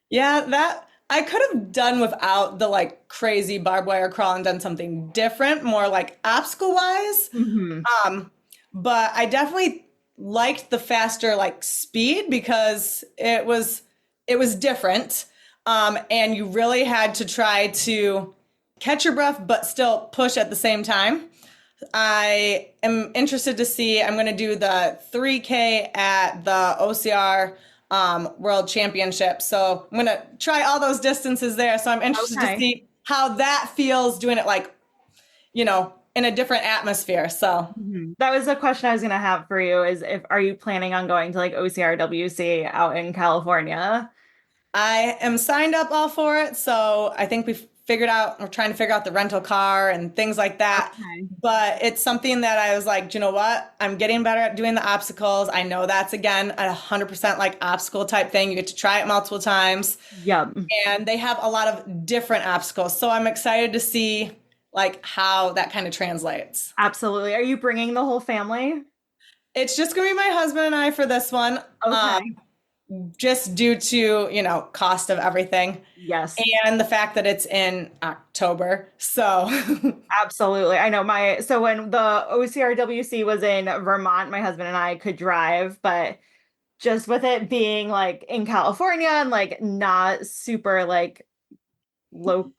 [SPEAKER 9] Yeah, that I could have done without the like crazy barbed wire crawl and done something different, more like obstacle wise.
[SPEAKER 10] Mhm.
[SPEAKER 9] But I definitely liked the faster like speed because it was different. And you really had to try to catch your breath but still push at the same time. I am interested to see, I'm going to do the 3K at the OCR World Championship. So I'm going to try all those distances there. So I'm interested to see how that feels doing it like, in a different atmosphere. So
[SPEAKER 10] that was the question I was going to have for you is are you planning on going to like OCRWC out in California?
[SPEAKER 9] I am signed up all for it. So I think we're trying to figure out the rental car and things like that.
[SPEAKER 10] Okay.
[SPEAKER 9] But it's something that I was like, you know what? I'm getting better at doing the obstacles. I know that's again a 100% like obstacle type thing. You get to try it multiple times.
[SPEAKER 10] Yep.
[SPEAKER 9] And they have a lot of different obstacles. So I'm excited to see like how that kind of translates.
[SPEAKER 10] Absolutely. Are you bringing the whole family?
[SPEAKER 9] It's just going to be my husband and I for this one.
[SPEAKER 10] Okay.
[SPEAKER 9] Just due to, cost of everything.
[SPEAKER 10] Yes.
[SPEAKER 9] And the fact that it's in October. So
[SPEAKER 10] absolutely. I know so when the OCRWC was in Vermont, my husband and I could drive, but just with it being like in California and like not super like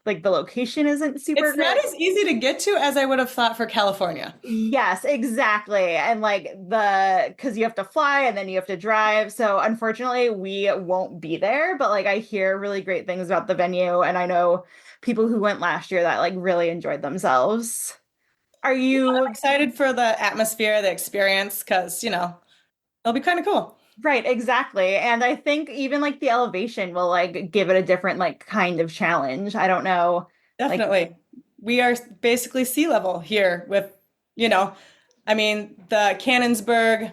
[SPEAKER 10] like the location isn't super
[SPEAKER 9] it's not as easy to get to as I would have thought for California.
[SPEAKER 10] Yes, exactly. And like because you have to fly and then you have to drive. So unfortunately we won't be there, but like I hear really great things about the venue and I know people who went last year that like really enjoyed themselves. Are you
[SPEAKER 9] excited for the atmosphere, the experience? Because, it'll be kind of cool.
[SPEAKER 10] Right, exactly. And I think even like the elevation will like give it a different like kind of challenge. I don't know.
[SPEAKER 9] Definitely. We are basically sea level here with, the Cannonsburg,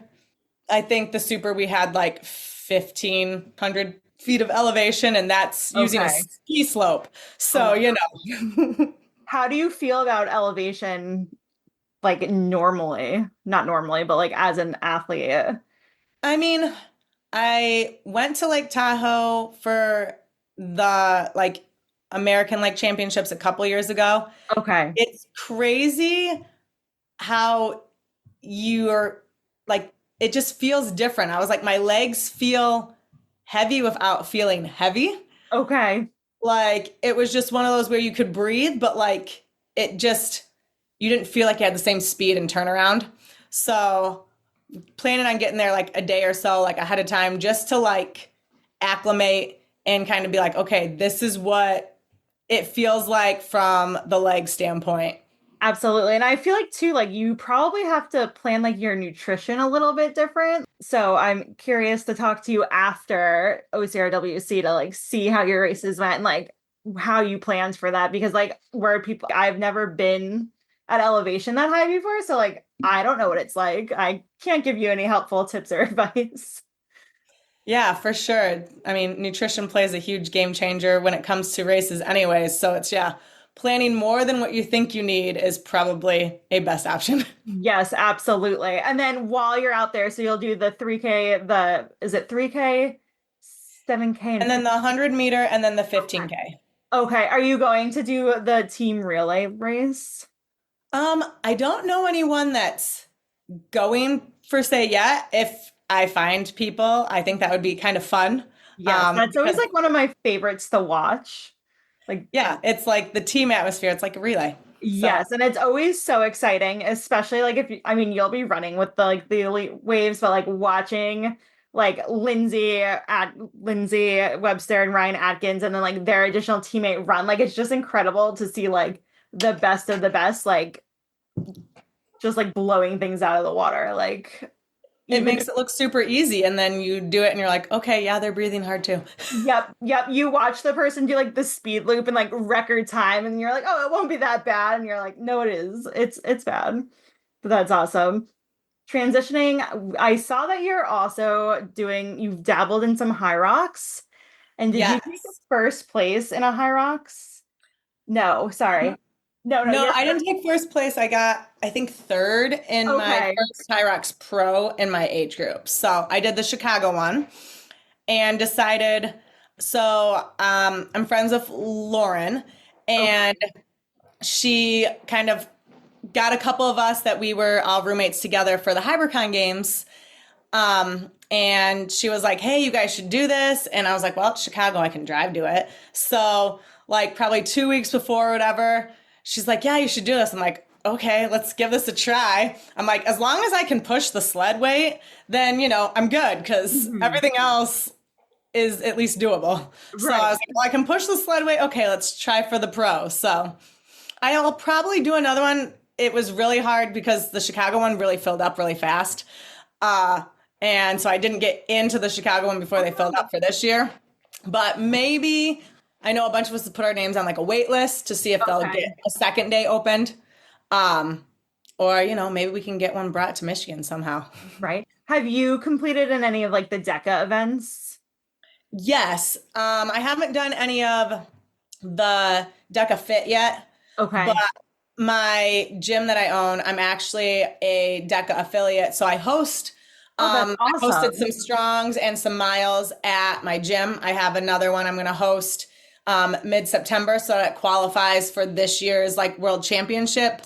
[SPEAKER 9] I think the super we had like 1,500 feet of elevation and that's using a ski slope. So,
[SPEAKER 10] How do you feel about elevation like normally? Not normally, but like as an athlete?
[SPEAKER 9] I went to Lake Tahoe for the like American Lake Championships a couple years ago.
[SPEAKER 10] Okay.
[SPEAKER 9] It's crazy how you're like, it just feels different. I was like, my legs feel heavy without feeling heavy.
[SPEAKER 10] Okay.
[SPEAKER 9] Like it was just one of those where you could breathe, but like you didn't feel like you had the same speed and turnaround. So planning on getting there like a day or so like ahead of time just to like acclimate and kind of be like, okay, this is what it feels like from the leg standpoint.
[SPEAKER 10] Absolutely. And I feel like too, like you probably have to plan like your nutrition a little bit different. So I'm curious to talk to you after OCRWC to like see how your races went and like how you planned for that because like I've never been at elevation that high before. So like, I don't know what it's like. I can't give you any helpful tips or advice.
[SPEAKER 9] Yeah, for sure. Nutrition plays a huge game changer when it comes to races anyways. So it's, planning more than what you think you need is probably a best option.
[SPEAKER 10] Yes, absolutely. And then while you're out there, so you'll do the 3K, is it 3K, 7K?
[SPEAKER 9] And then the 100 meter and then the 15K.
[SPEAKER 10] Okay. Are you going to do the team relay race?
[SPEAKER 9] I don't know anyone that's going per se yet. If I find people, I think that would be kind of fun.
[SPEAKER 10] Yeah, that's always like one of my favorites to watch. Like,
[SPEAKER 9] yeah, it's like the team atmosphere. It's like a relay.
[SPEAKER 10] Yes, and it's always so exciting, especially like you'll be running with the elite waves, but like watching like Lindsay Webster and Ryan Atkins and then like their additional teammate run, like it's just incredible to see like the best of the best, like just like blowing things out of the water. Like
[SPEAKER 9] it makes it look super easy, and then you do it and you're like, okay, yeah, they're breathing hard too.
[SPEAKER 10] Yep. You watch the person do like the speed loop in like record time and you're like, oh, it won't be that bad, and you're like, no, it is. It's bad. But that's awesome. Transitioning, I saw that you've dabbled in some high rocks. And did you take first place in a high rocks? No, sorry. No,
[SPEAKER 9] No, I didn't take first place. I got, I think, third in my first Hyrox Pro in my age group. So I did the Chicago one and decided, so I'm friends with Lauren, and she kind of got a couple of us that we were all roommates together for the HyperCon games. And she was like, hey, you guys should do this. And I was like, well, it's Chicago, I can drive to it. So like probably 2 weeks before or whatever, she's like, yeah, you should do this. I'm like, okay, let's give this a try. I'm like, as long as I can push the sled weight, then, you know, I'm good, because everything else is at least doable. Right. So I was like, well, I can push the sled weight. Okay, let's try for the pro. So I'll probably do another one. It was really hard because the Chicago one really filled up really fast. And so I didn't get into the Chicago one before they filled up for this year. But maybe, I know a bunch of us have put our names on like a wait list to see if they'll get a second day opened. Or, you know, maybe we can get one brought to Michigan somehow.
[SPEAKER 10] Right. Have you completed in any of like the DECA events?
[SPEAKER 9] Yes. I haven't done any of the DECA Fit yet.
[SPEAKER 10] Okay.
[SPEAKER 9] But my gym that I own, I'm actually a DECA affiliate. So I host,
[SPEAKER 10] awesome.
[SPEAKER 9] I hosted some strongs and some miles at my gym. I have another one I'm going to host mid-September, so that qualifies for this year's like world championship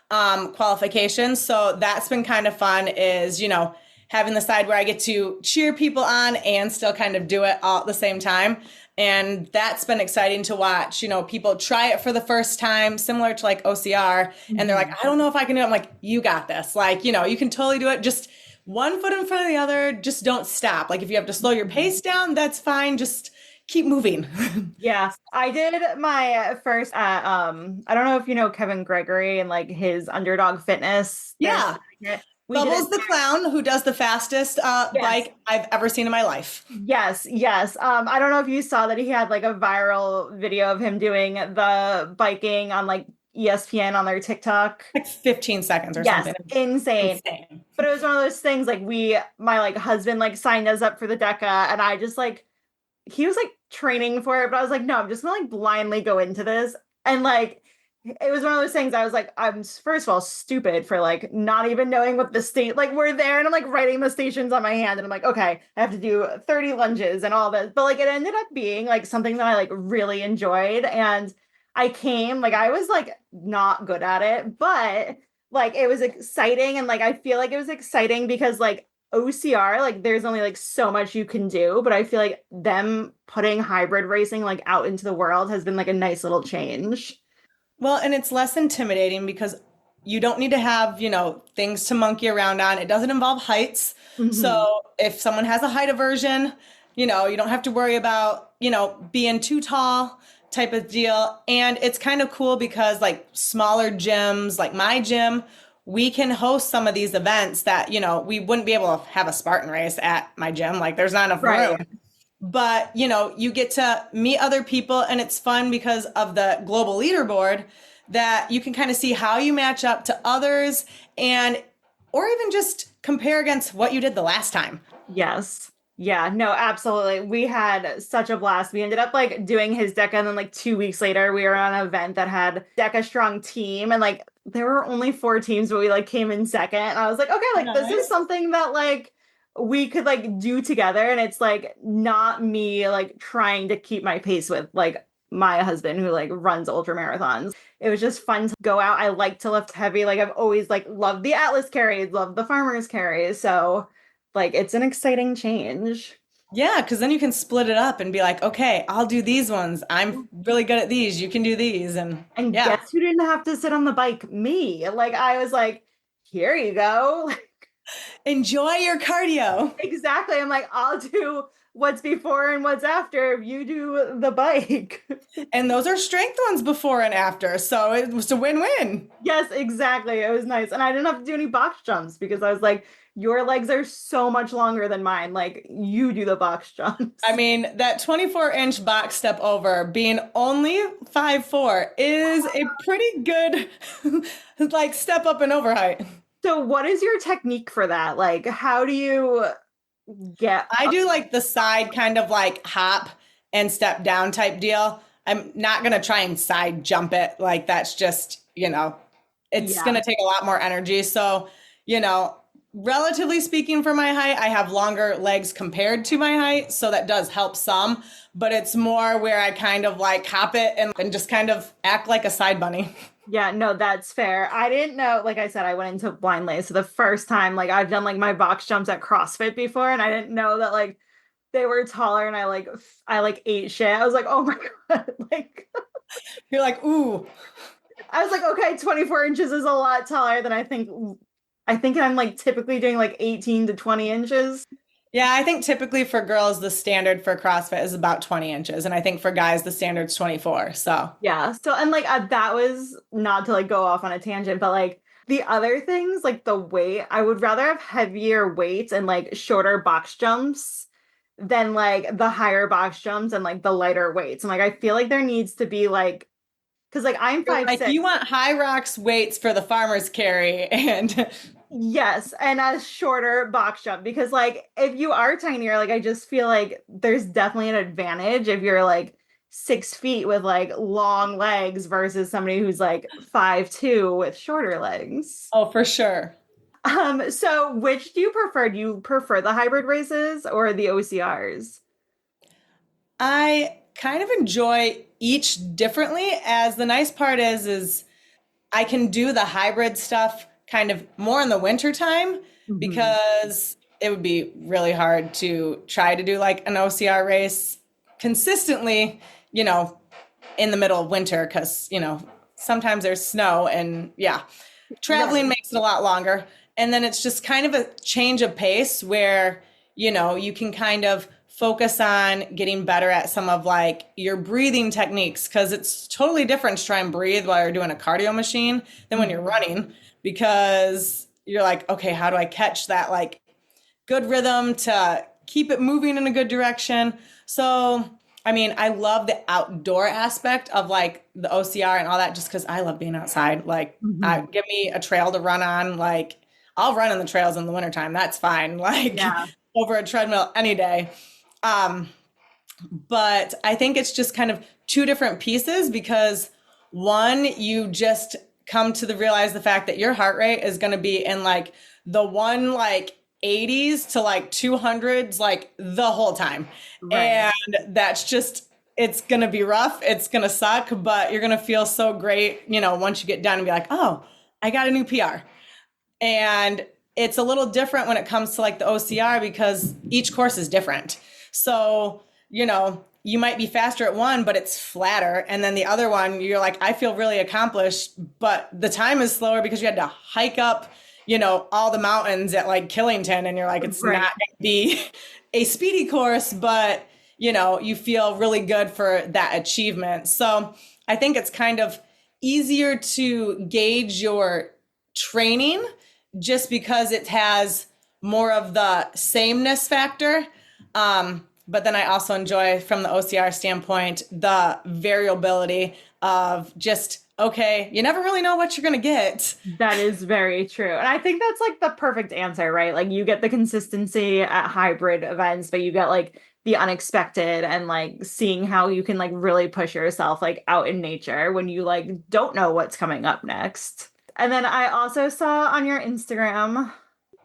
[SPEAKER 9] qualifications. So that's been kind of fun, is, you know, having the side where I get to cheer people on and still kind of do it all at the same time. And that's been exciting to watch, you know, people try it for the first time, similar to like OCR. And they're like, I don't know if I can do it. I'm like, you got this. Like, you know, you can totally do it. Just one foot in front of the other. Just don't stop. Like if you have to slow your pace down, that's fine. Just keep moving.
[SPEAKER 10] Yeah. I did my first, I don't know if you know Kevin Gregory and like his Underdog Fitness.
[SPEAKER 9] Yeah. Bubbles the clown, who does the fastest bike I've ever seen in my life.
[SPEAKER 10] Yes. I don't know if you saw that he had like a viral video of him doing the biking on like ESPN on their TikTok.
[SPEAKER 9] Like 15 seconds or something.
[SPEAKER 10] Insane. But it was one of those things like my like husband like signed us up for the DECA, and I just like, he was like training for it, but I was like, no, I'm just gonna like blindly go into this. And like, it was one of those things I was like, I'm first of all stupid for like not even knowing what the state, like we're there and I'm like writing the stations on my hand and I'm like, okay, I have to do 30 lunges and all this. But like it ended up being like something that I like really enjoyed. And I came, like I was like not good at it, but like it was exciting. And like I feel like it was exciting because like OCR, like there's only like so much you can do, but I feel like them putting hybrid racing like out into the world has been like a nice little change.
[SPEAKER 9] Well, and it's less Intimidating because you don't need to have, you know, things to monkey around on. It doesn't involve heights. So if someone has a height aversion, you know, you don't have to worry about, you know, being too tall type of deal. And it's kind of cool because like smaller gyms, like my gym, we can host some of these events that, you know, we wouldn't be able to have a Spartan race at my gym. Like there's not enough room. But, you know, you get to meet other people, and it's fun because of the global leaderboard that you can kind of see how you match up to others, and or even just compare against what you did the last time.
[SPEAKER 10] Yes. Yeah, no, absolutely. We had such a blast. We ended up like doing his DECA, and then like 2 weeks later, we were on an event that had DECA Strong team, and like there were only 4 teams, but we like came in second. And I was like, okay, like this is something that like we could like do together, and it's like not me like trying to keep my pace with like my husband who like runs ultra marathons. It was just fun to go out. I like to lift heavy. Like I've always like loved the Atlas carries, loved the farmers carries. So like it's an exciting change.
[SPEAKER 9] Yeah, because then you can split it up and be like, okay, I'll do these ones. I'm really good at these. You can do these. And
[SPEAKER 10] guess who didn't have to sit on the bike? Me. Like I was like, here you go.
[SPEAKER 9] Enjoy your cardio.
[SPEAKER 10] Exactly. I'm like, I'll do what's before and what's after if you do the bike.
[SPEAKER 9] And those are strength ones before and after. So it was a win-win.
[SPEAKER 10] Yes, exactly. It was nice. And I didn't have to do any box jumps because I was like, your legs are so much longer than mine. Like you do the box jumps.
[SPEAKER 9] I mean, that 24-inch box step over being only 5'4" is a pretty good like step up in overheight.
[SPEAKER 10] So what is your technique for that? Like, how do you get...
[SPEAKER 9] I do like the side kind of like hop and step down type deal. I'm not going to try and side jump it. Like that's just it's going to take a lot more energy. So, relatively speaking, for my height, I have longer legs compared to my height. So that does help some, but it's more where I kind of like hop it and just kind of act like a side bunny.
[SPEAKER 10] Yeah, no, that's fair. I didn't know, like I said, I went into blindly. So the first time, like I've done like my box jumps at CrossFit before, and I didn't know that like they were taller, and I ate shit. I was like, oh my God. Like
[SPEAKER 9] you're like, ooh.
[SPEAKER 10] I was like, okay, 24 inches is a lot taller than I think I'm like typically doing like 18 to 20 inches.
[SPEAKER 9] Yeah, I think typically for girls, the standard for CrossFit is about 20 inches. And I think for guys, the standard's 24. So
[SPEAKER 10] yeah. So, and like that was not to like go off on a tangent, but like the other things, like the weight, I would rather have heavier weights and like shorter box jumps than like the higher box jumps and like the lighter weights. And like, I feel like there needs to be like, because like I'm 5'6".
[SPEAKER 9] Like you want high rocks weights for the farmer's carry and
[SPEAKER 10] yes, and a shorter box jump, because like if you are tinier, like I just feel like there's definitely an advantage if you're like 6 feet with like long legs versus somebody who's like 5'2" with shorter legs.
[SPEAKER 9] Oh, for sure.
[SPEAKER 10] So which do you prefer? Do you prefer the hybrid races or the OCRs?
[SPEAKER 9] I kind of enjoy each differently, as the nice part is I can do the hybrid stuff kind of more in the winter time, because it would be really hard to try to do like an OCR race consistently, in the middle of winter, because, sometimes there's snow and traveling makes it a lot longer. And then it's just kind of a change of pace where, you can kind of focus on getting better at some of like your breathing techniques, because it's totally different to try and breathe while you're doing a cardio machine than when you're running, because you're like, okay, how do I catch that like good rhythm to keep it moving in a good direction? So, I mean, I love the outdoor aspect of like the OCR and all that, just because I love being outside. Like give me a trail to run on. Like I'll run in the trails in the wintertime. That's fine. Like over a treadmill any day. But I think it's just kind of two different pieces, because one, you just come to realize the fact that your heart rate is going to be in like the 80s to like 200s, like the whole time. Right. And that's just, it's going to be rough. It's going to suck, but you're going to feel so great, once you get done and be like, oh, I got a new PR. And it's a little different when it comes to like the OCR, because each course is different. So, you might be faster at one, but it's flatter. And then the other one, you're like, I feel really accomplished, but the time is slower because you had to hike up, all the mountains at like Killington. And you're like, it's not going to be a speedy course, but, you feel really good for that achievement. So I think it's kind of easier to gauge your training just because it has more of the sameness factor. But then I also enjoy, from the OCR standpoint, the variability of just, okay, you never really know what you're going to get.
[SPEAKER 10] That is very true. And I think that's like the perfect answer, right? Like you get the consistency at hybrid events, but you get like the unexpected and like seeing how you can like really push yourself like out in nature when you like don't know what's coming up next. And then I also saw on your Instagram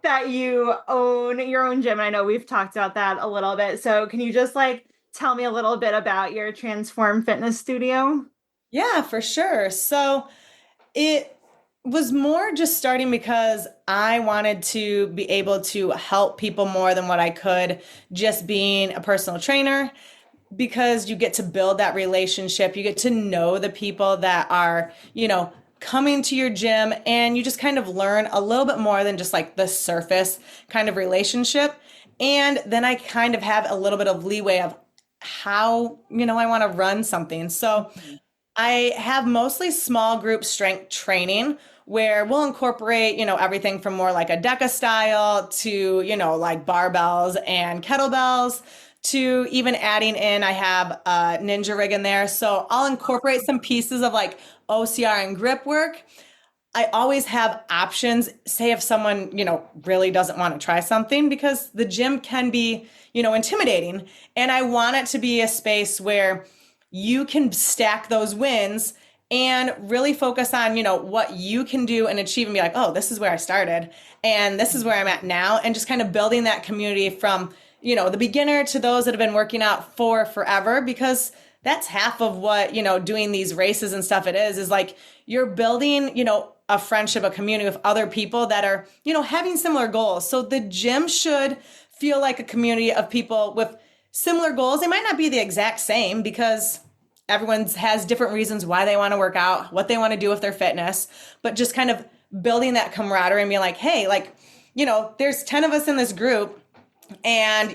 [SPEAKER 10] that you own your own gym. And I know we've talked about that a little bit. So can you just like tell me a little bit about your Transform Fitness Studio?
[SPEAKER 9] Yeah, for sure. So it was more just starting because I wanted to be able to help people more than what I could just being a personal trainer, because you get to build that relationship. You get to know the people that are, coming to your gym, and you just kind of learn a little bit more than just like the surface kind of relationship. And then I kind of have a little bit of leeway of how, I want to run something. So I have mostly small group strength training where we'll incorporate, everything from more like a DECA style to, like barbells and kettlebells, to even adding in, I have a ninja rig in there. So I'll incorporate some pieces of like OCR and grip work. I always have options. Say if someone, really doesn't want to try something, because the gym can be, intimidating. And I want it to be a space where you can stack those wins and really focus on, what you can do and achieve and be like, oh, this is where I started and this is where I'm at now. And just kind of building that community from, the beginner to those that have been working out for forever, because that's half of what, doing these races and stuff is like you're building, a friendship, a community with other people that are, having similar goals. So the gym should feel like a community of people with similar goals. They might not be the exact same because everyone has different reasons why they want to work out, what they want to do with their fitness, but just kind of building that camaraderie and being like, hey, there's 10 of us in this group. And,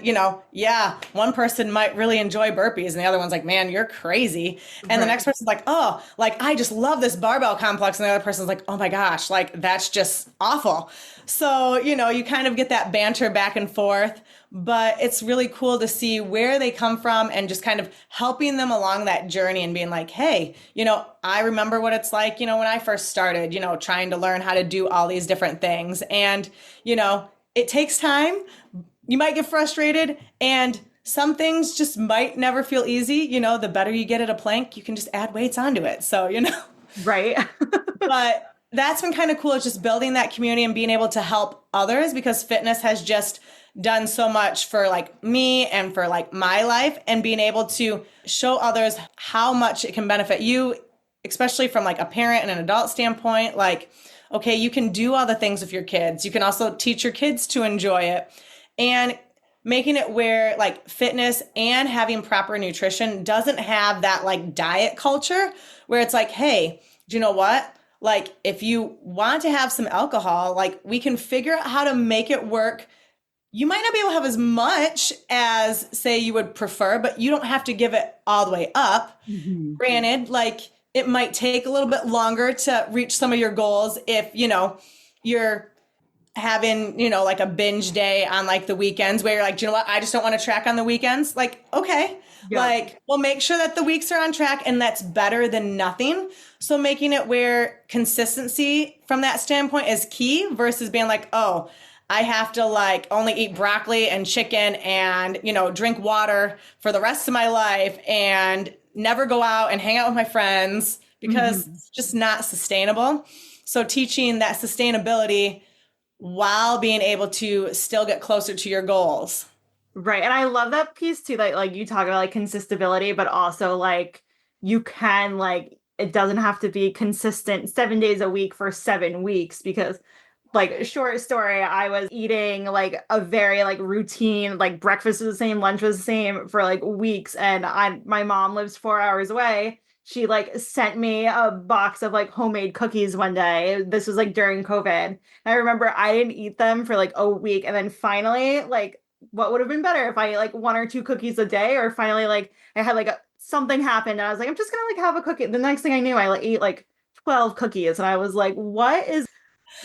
[SPEAKER 9] one person might really enjoy burpees and the other one's like, man, you're crazy. And the next person's like, oh, I just love this barbell complex. And the other person's like, oh my gosh, that's just awful. So, you kind of get that banter back and forth, but it's really cool to see where they come from and just kind of helping them along that journey and being like, hey, I remember what it's like, when I first started, trying to learn how to do all these different things. And, it takes time. You might get frustrated and some things just might never feel easy. The better you get at a plank, you can just add weights onto it. So,
[SPEAKER 10] Right.
[SPEAKER 9] But that's been kind of cool. It's just building that community and being able to help others, because fitness has just done so much for me and for my life, and being able to show others how much it can benefit you, especially from a parent and an adult standpoint. Okay, you can do all the things with your kids. You can also teach your kids to enjoy it. And making it where fitness and having proper nutrition doesn't have that diet culture where it's hey, do you know what? If you want to have some alcohol, we can figure out how to make it work. You might not be able to have as much as say you would prefer, but you don't have to give it all the way up. Mm-hmm. Granted, it might take a little bit longer to reach some of your goals if, you're having, a binge day on the weekends where you're do you know what? I just don't want to track on the weekends. Okay. Yeah. We'll make sure that the weeks are on track, and that's better than nothing. So making it where consistency from that standpoint is key versus being oh, I have to only eat broccoli and chicken and, drink water for the rest of my life and never go out and hang out with my friends, because it's just not sustainable. So teaching that sustainability while being able to still get closer to your goals.
[SPEAKER 10] Right. And I love that piece too, that you talk about consistability, but also you can it doesn't have to be consistent 7 days a week for 7 weeks, because short story, I was eating a very routine, breakfast was the same, lunch was the same for weeks. And my mom lives 4 hours away. She sent me a box of homemade cookies one day. This was during COVID. And I remember I didn't eat them for a week. And then finally, what would have been better if I ate 1 or 2 cookies a day, or finally I had something happened and I was I'm just gonna have a cookie. The next thing I knew, I ate 12 cookies, and I was what is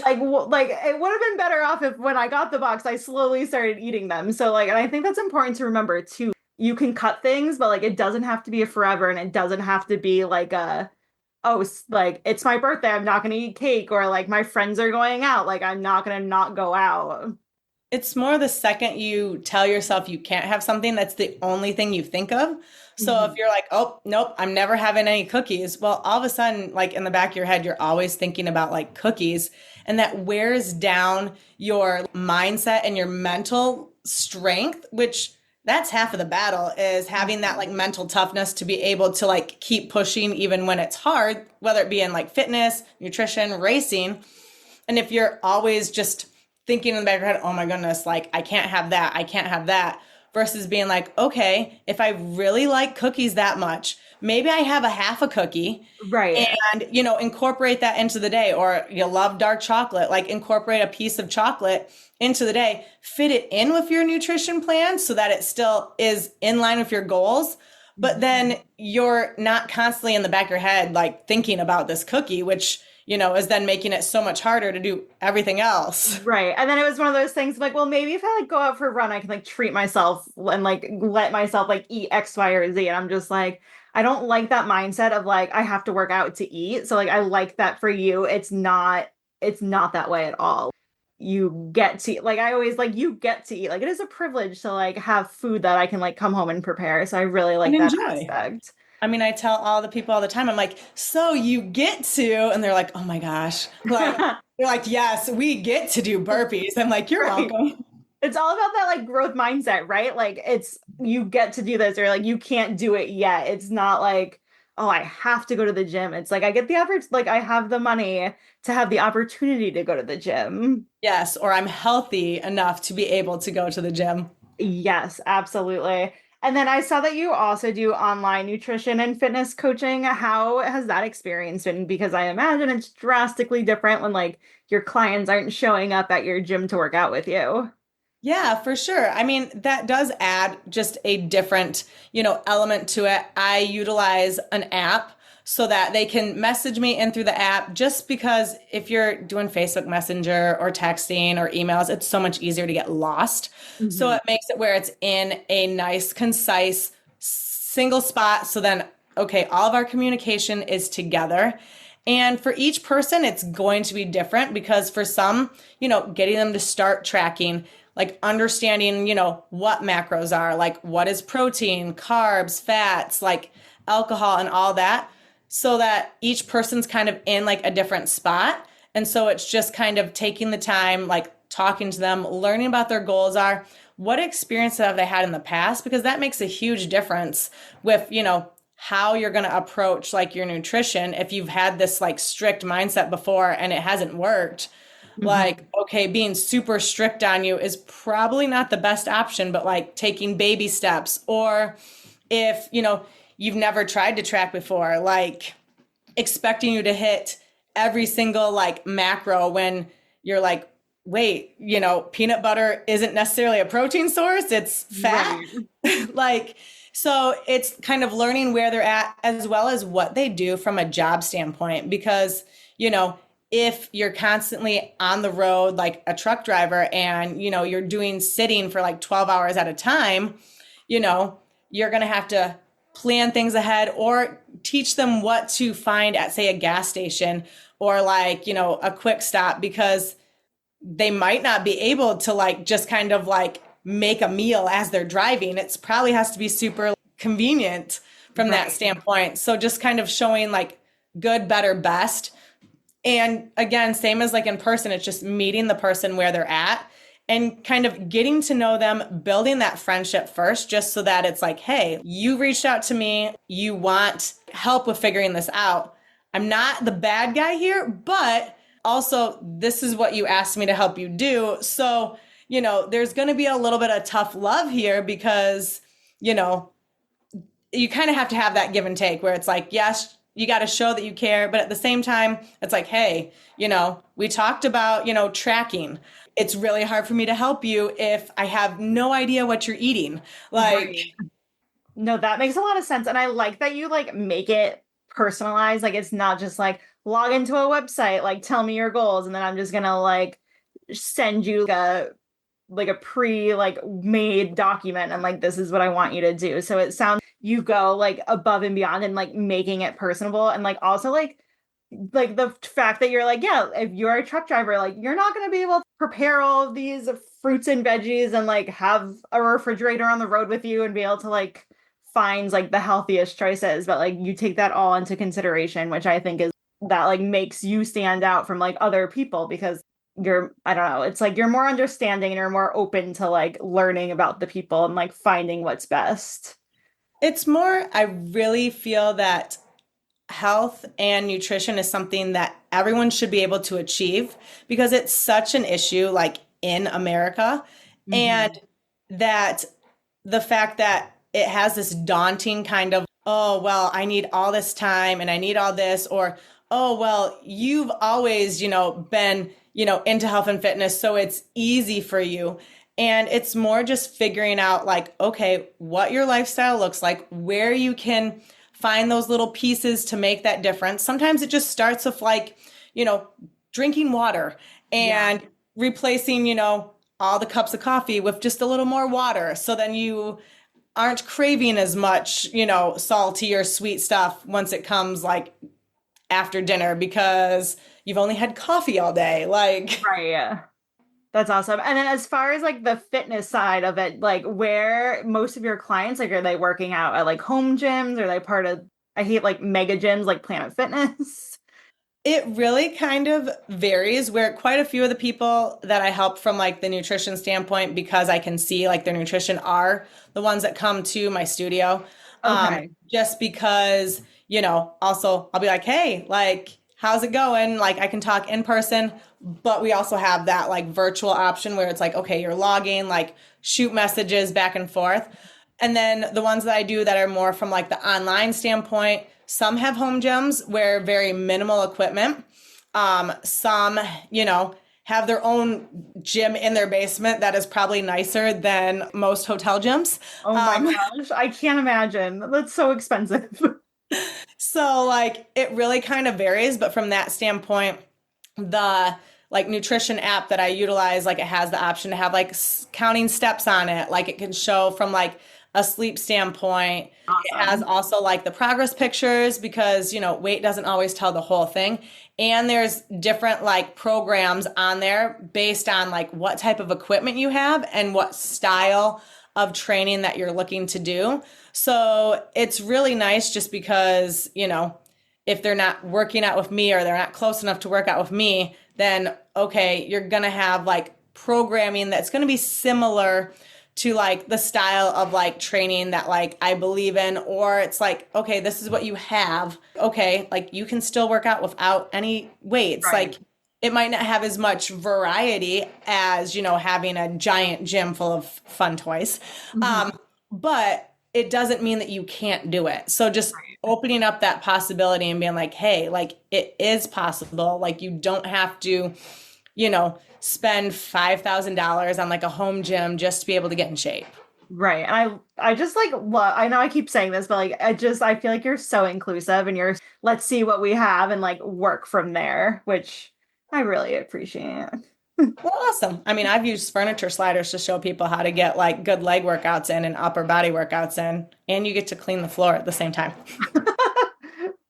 [SPEAKER 10] it would have been better off if when I got the box I slowly started eating them. So and I think that's important to remember too. You can cut things, but it doesn't have to be a forever, and it doesn't have to be it's my birthday, I'm not going to eat cake, or my friends are going out, I'm not going to not go out.
[SPEAKER 9] It's more the second you tell yourself you can't have something, that's the only thing you think of. So if you're oh, nope, I'm never having any cookies. Well, all of a sudden, in the back of your head, you're always thinking about cookies, and that wears down your mindset and your mental strength, which that's half of the battle, is having that mental toughness to be able to keep pushing even when it's hard, whether it be in fitness, nutrition, racing. And if you're always just thinking in the back of your head, oh my goodness, I can't have that, I can't have that, versus being okay, if I really like cookies that much, maybe I have a half a cookie,
[SPEAKER 10] right?
[SPEAKER 9] And, incorporate that into the day. Or you love dark chocolate, incorporate a piece of chocolate into the day, fit it in with your nutrition plan so that it still is in line with your goals. But then you're not constantly in the back of your head, thinking about this cookie, which, is then making it so much harder to do everything else.
[SPEAKER 10] Right. And then it was one of those things well, maybe if I go out for a run, I can treat myself and let myself eat X, Y, or Z. And I'm just I don't like that mindset of I have to work out to eat. So I like that for you. It's not that way at all. You get to I always you get to eat. It is a privilege to have food that I can come home and prepare. So I really like that aspect.
[SPEAKER 9] I mean, I tell all the people all the time, I'm like, so you get to, and they're like, oh my gosh. Like, they're like, yes, we get to do burpees. I'm like, you're welcome.
[SPEAKER 10] It's all about that like growth mindset, right? Like it's, you get to do this, or like you can't do it yet. It's not like, oh, I have to go to the gym. It's like I get the average, like I have the money to have the opportunity to go to the gym.
[SPEAKER 9] Yes, or I'm healthy enough to be able to go to the gym.
[SPEAKER 10] Yes, absolutely. And then I saw that you also do online nutrition and fitness coaching. How has that experience been? Because I imagine it's drastically different when like your clients aren't showing up at your gym to work out with you.
[SPEAKER 9] Yeah, for sure. I mean, that does add just a different, element to it. I utilize an app so that they can message me in through the app, just because if you're doing Facebook Messenger or texting or emails, it's so much easier to get lost. Mm-hmm. So it makes it where it's in a nice, concise, single spot. So then, okay, all of our communication is together. And for each person, it's going to be different, because for some, getting them to start tracking, like understanding, what macros are, like what is protein, carbs, fats, like alcohol and all that, so that each person's kind of in like a different spot. And so it's just kind of taking the time, like talking to them, learning about their goals are, what experience have they had in the past, because that makes a huge difference with, how you're going to approach like your nutrition. If you've had this like strict mindset before and it hasn't worked, like, okay, being super strict on you is probably not the best option, but like taking baby steps. Or if, you've never tried to track before, like expecting you to hit every single like macro when you're like, wait, peanut butter isn't necessarily a protein source, it's fat. Right. Like, so it's kind of learning where they're at, as well as what they do from a job standpoint, because, if you're constantly on the road, like a truck driver, and, you're doing sitting for like 12 hours at a time, you're going to have to plan things ahead, or teach them what to find at, say, a gas station, or like, a quick stop, because they might not be able to like just kind of like make a meal as they're driving. It's probably has to be super convenient from that standpoint. So just kind of showing like good, better, best. And again, same as like in person, it's just meeting the person where they're at and kind of getting to know them, building that friendship first, just so that it's like, hey, you reached out to me, you want help with figuring this out. I'm not the bad guy here, but also this is what you asked me to help you do. So, there's going to be a little bit of tough love here, because, you kind of have to have that give and take, where it's like, yes, you got to show that you care. But at the same time, it's like, hey, we talked about, tracking. It's really hard for me to help you if I have no idea what you're eating. Like, right.
[SPEAKER 10] No, that makes a lot of sense. And I like that you like make it personalized. Like, it's not just like log into a website, like tell me your goals, and then I'm just going to like send you like a pre like made document and like, this is what I want you to do. So it sounds, you go like above and beyond and like making it personable. And like also like the fact that you're like, yeah, if you're a truck driver, like you're not going to be able to prepare all of these fruits and veggies and like have a refrigerator on the road with you and be able to like find like the healthiest choices. But like you take that all into consideration, which I think is that like makes you stand out from like other people, because you're, I don't know, it's like you're more understanding and you're more open to like learning about the people and like finding what's best.
[SPEAKER 9] It's more, I really feel that health and nutrition is something that everyone should be able to achieve, because it's such an issue like in America. Mm-hmm. And that the fact that it has this daunting kind of, oh, well, I need all this time and I need all this, or, oh, well, you've always, been, into health and fitness, so it's easy for you. And it's more just figuring out like, okay, what your lifestyle looks like, where you can find those little pieces to make that difference. Sometimes it just starts with like, drinking water and replacing, all the cups of coffee with just a little more water. So then you aren't craving as much, salty or sweet stuff once it comes like after dinner, because you've only had coffee all day. Like,
[SPEAKER 10] right. Yeah. That's awesome. And then as far as like the fitness side of it, like where most of your clients, like are they working out at like home gyms? Or are they part of, I hate like mega gyms like Planet Fitness?
[SPEAKER 9] It really kind of varies, where quite a few of the people that I help from like the nutrition standpoint, because I can see like their nutrition, are the ones that come to my studio.
[SPEAKER 10] Okay.
[SPEAKER 9] Just because, also I'll be like, hey, like, how's it going? Like I can talk in person, but we also have that like virtual option where it's like, okay, you're logging, like shoot messages back and forth. And then the ones that I do that are more from like the online standpoint, some have home gyms where very minimal equipment. Some, have their own gym in their basement that is probably nicer than most hotel gyms.
[SPEAKER 10] Oh my gosh, I can't imagine. That's so expensive.
[SPEAKER 9] So like it really kind of varies, but from that standpoint, the like nutrition app that I utilize, like it has the option to have like counting steps on it. Like it can show from like a sleep standpoint.
[SPEAKER 10] Awesome.
[SPEAKER 9] It has also like the progress pictures because, weight doesn't always tell the whole thing. And there's different like programs on there based on like what type of equipment you have and what style of training that you're looking to do. So it's really nice just because, if they're not working out with me or they're not close enough to work out with me, then okay, you're going to have like programming that's going to be similar to like the style of like training that like I believe in, or it's like, okay, this is what you have. Okay, like you can still work out without any weights.
[SPEAKER 10] Right.
[SPEAKER 9] Like it might not have as much variety as, having a giant gym full of fun toys. But it doesn't mean that you can't do it. So just opening up that possibility and being like, hey, like it is possible. Like you don't have to, spend $5,000 on like a home gym just to be able to get in shape.
[SPEAKER 10] Right. And I just like love, I know I keep saying this, but like I feel like you're so inclusive and you're, let's see what we have and like work from there, which I really appreciate.
[SPEAKER 9] Well, awesome. I mean, I've used furniture sliders to show people how to get like good leg workouts in and upper body workouts in, and you get to clean the floor at the same time.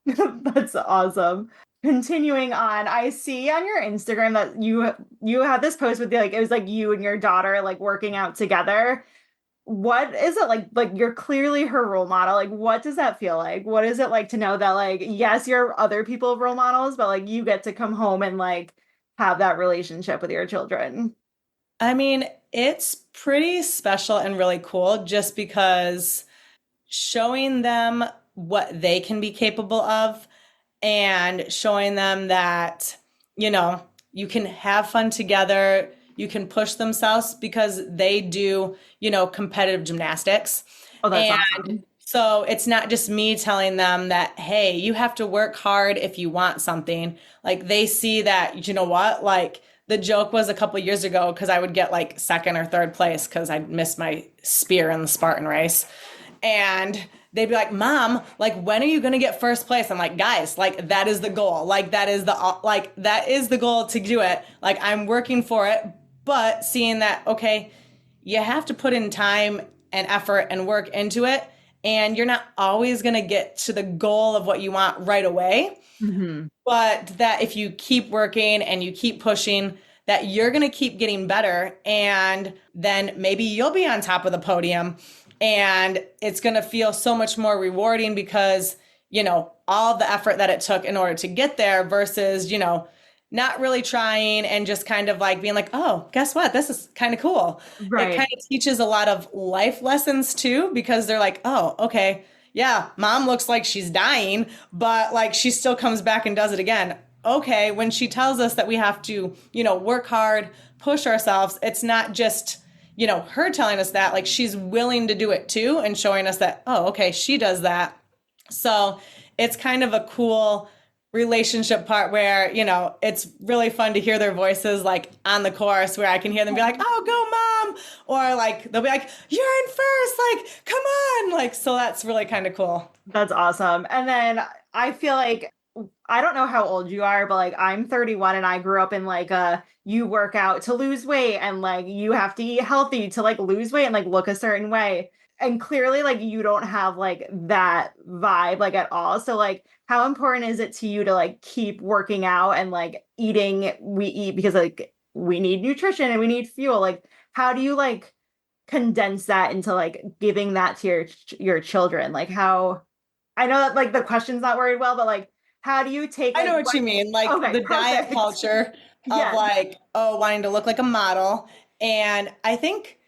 [SPEAKER 10] That's awesome. Continuing on, I see on your Instagram that you had this post with like, it was like you and your daughter like working out together. What is it like? Like you're clearly her role model. Like, what does that feel like? What is it like to know that like, yes, you're other people's role models, but like you get to come home and like have that relationship with your children?
[SPEAKER 9] I mean, it's pretty special and really cool just because showing them what they can be capable of and showing them that, you can have fun together, you can push themselves because they do, competitive gymnastics.
[SPEAKER 10] Oh, that's awesome.
[SPEAKER 9] So it's not just me telling them that, hey, you have to work hard if you want something. Like they see that, like the joke was a couple of years ago because I would get like second or third place because I'd missed my spear in the Spartan race. And they'd be like, Mom, like, when are you going to get first place? I'm like, guys, like, that is the goal. Like, that is the goal to do it. Like, I'm working for it, but seeing that, okay, you have to put in time and effort and work into it. And you're not always going to get to the goal of what you want right away. Mm-hmm. But that if you keep working and you keep pushing, that you're going to keep getting better. And then maybe you'll be on top of the podium. And it's going to feel so much more rewarding because, all the effort that it took in order to get there versus, not really trying and just kind of like being like, oh, guess what? This is kind of cool. Right. It kind of teaches a lot of life lessons too, because they're like, oh, okay, yeah, Mom looks like she's dying, but like she still comes back and does it again. Okay, when she tells us that we have to, work hard, push ourselves, it's not just her telling us that, like she's willing to do it too and showing us that, oh, okay, she does that. So it's kind of a cool relationship part where, it's really fun to hear their voices like on the course where I can hear them be like, oh, go Mom. Or like, they'll be like, you're in first, like, come on. Like, so that's really kind of cool.
[SPEAKER 10] That's awesome. And then I feel like, I don't know how old you are, but like I'm 31 and I grew up in like you work out to lose weight and like you have to eat healthy to like lose weight and like look a certain way. And clearly like you don't have like that vibe like at all. So like how important is it to you to like keep working out and like eating, we eat because like we need nutrition and we need fuel. Like, how do you like condense that into like giving that to your children? Like, how, I know that like the question's not worded well, but like, how do you take,
[SPEAKER 9] I
[SPEAKER 10] like,
[SPEAKER 9] know what you mean. Like the diet
[SPEAKER 10] perfect.
[SPEAKER 9] culture of
[SPEAKER 10] Yes.
[SPEAKER 9] like, oh, wanting to look like a model. And I think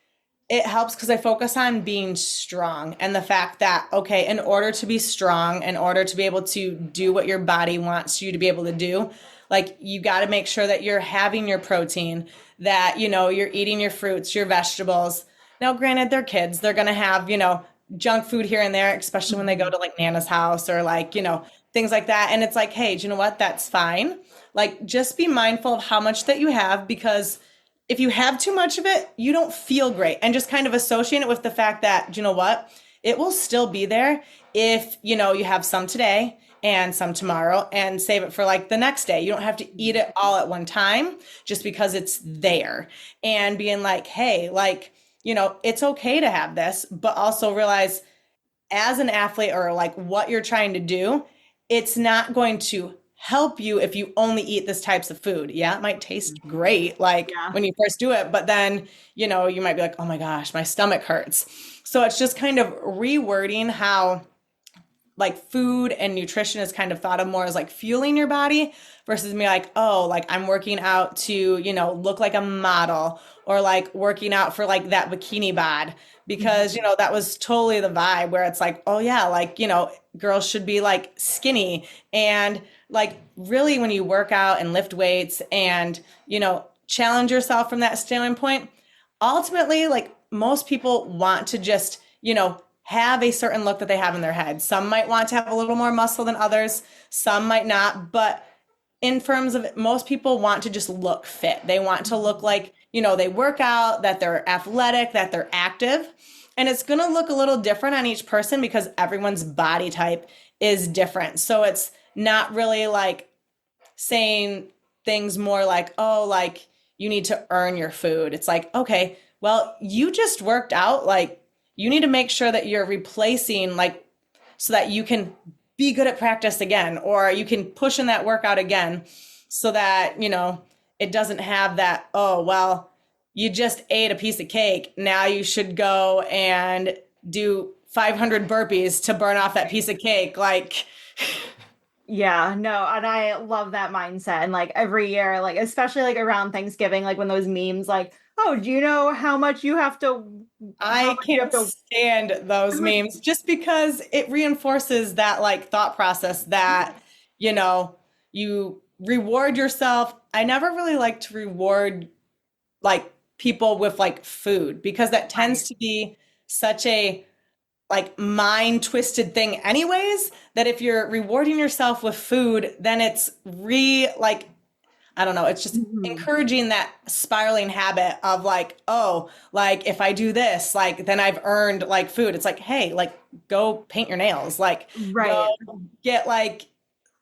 [SPEAKER 9] it helps because I focus on being strong and the fact that, okay, in order to be strong, in order to be able to do what your body wants you to be able to do, like you got to make sure that you're having your protein, that, you know, you're eating your fruits, your vegetables. Now, granted, they're kids. They're going to have, you know, junk food here and there, especially when they go to like Nana's house or like, you know, things like that. And it's like, hey, do you know what? That's fine. Like, just be mindful of how much that you have, because if you have too much of it, you don't feel great. And just kind of associate it with the fact that, do you know what? It will still be there if, you know, you have some today and some tomorrow and save it for like the next day. You don't have to eat it all at one time just because it's there. And being like, hey, like, you know, it's okay to have this, but also realize as an athlete or like what you're trying to do, it's not going to help you if you only eat this types of food. Yeah, it might taste great like when you first do it, but then, you know, you might be like, oh my gosh, my stomach hurts. So it's just kind of rewording how like food and nutrition is kind of thought of more as like fueling your body versus me like, oh, like I'm working out to, you know, look like a model or like working out for like that bikini bod, because, you know, that was totally the vibe where it's like, oh yeah, like, you know, girls should be like skinny. And like really when you work out and lift weights and, you know, challenge yourself from that standpoint, ultimately, like most people want to just, you know, have a certain look that they have in their head. Some might want to have a little more muscle than others. Some might not. But in terms of it, most people want to just look fit. They want to look like, you know, they work out, that they're athletic, that they're active. And it's going to look a little different on each person because everyone's body type is different. So it's not really like saying things more like, oh, like you need to earn your food. It's like, okay, well, you just worked out, like, you need to make sure that you're replacing like so that you can be good at practice again, or you can push in that workout again so that, you know, it doesn't have that, oh, well, you just ate a piece of cake. Now you should go and do 500 burpees to burn off that piece of cake. Like,
[SPEAKER 10] yeah, no, and I love that mindset. And like every year, like especially like around Thanksgiving, like when those memes like, oh, do you know how much you have to?
[SPEAKER 9] I can't stand those memes just because it reinforces that like thought process that, you know, you reward yourself. I never really like to reward like people with like food because that tends to be such a like mind twisted thing anyways, that if you're rewarding yourself with food, then it's like, I don't know, it's just encouraging that spiraling habit of like, oh, like if I do this, like then I've earned like food. It's like, hey, like go paint your nails, like go get like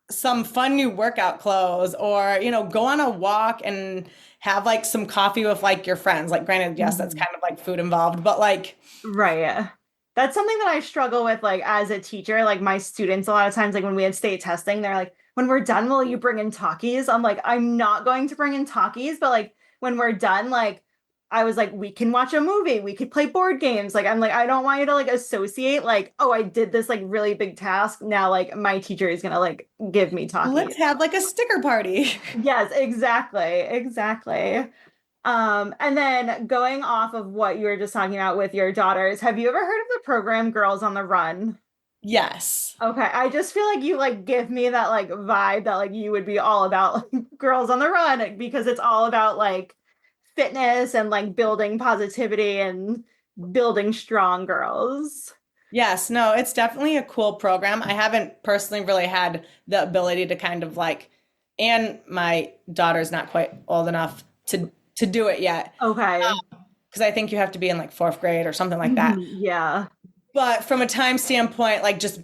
[SPEAKER 9] some fun new workout clothes, or, you know, go on a walk and have like some coffee with like your friends. Like granted, yes, that's kind of like food involved, but like.
[SPEAKER 10] Right. That's something that I struggle with, like as a teacher, like my students, a lot of times, like when we have state testing, they're like, when we're done, will you bring in Takis? I'm like, I'm not going to bring in Takis, but like when we're done, like I was like, we can watch a movie, we could play board games. Like, I'm like, I don't want you to like associate like, oh, I did this like really big task. Now, like my teacher is going to like give me Takis.
[SPEAKER 9] Let's have like a sticker party.
[SPEAKER 10] Yes, exactly. Exactly. And then going off of what you were just talking about with your daughters, have you ever heard of the program Girls on the Run?
[SPEAKER 9] Yes.
[SPEAKER 10] Okay. I just feel like you like give me that like vibe that like you would be all about like, Girls on the Run, because it's all about like fitness and like building positivity and building strong girls.
[SPEAKER 9] Yes, no, it's definitely a cool program. I haven't personally really had the ability to kind of like, and my daughter's not quite old enough to do it yet.
[SPEAKER 10] Okay.
[SPEAKER 9] Because I think you have to be in like 4th grade or something like that.
[SPEAKER 10] Yeah.
[SPEAKER 9] But from a time standpoint, like just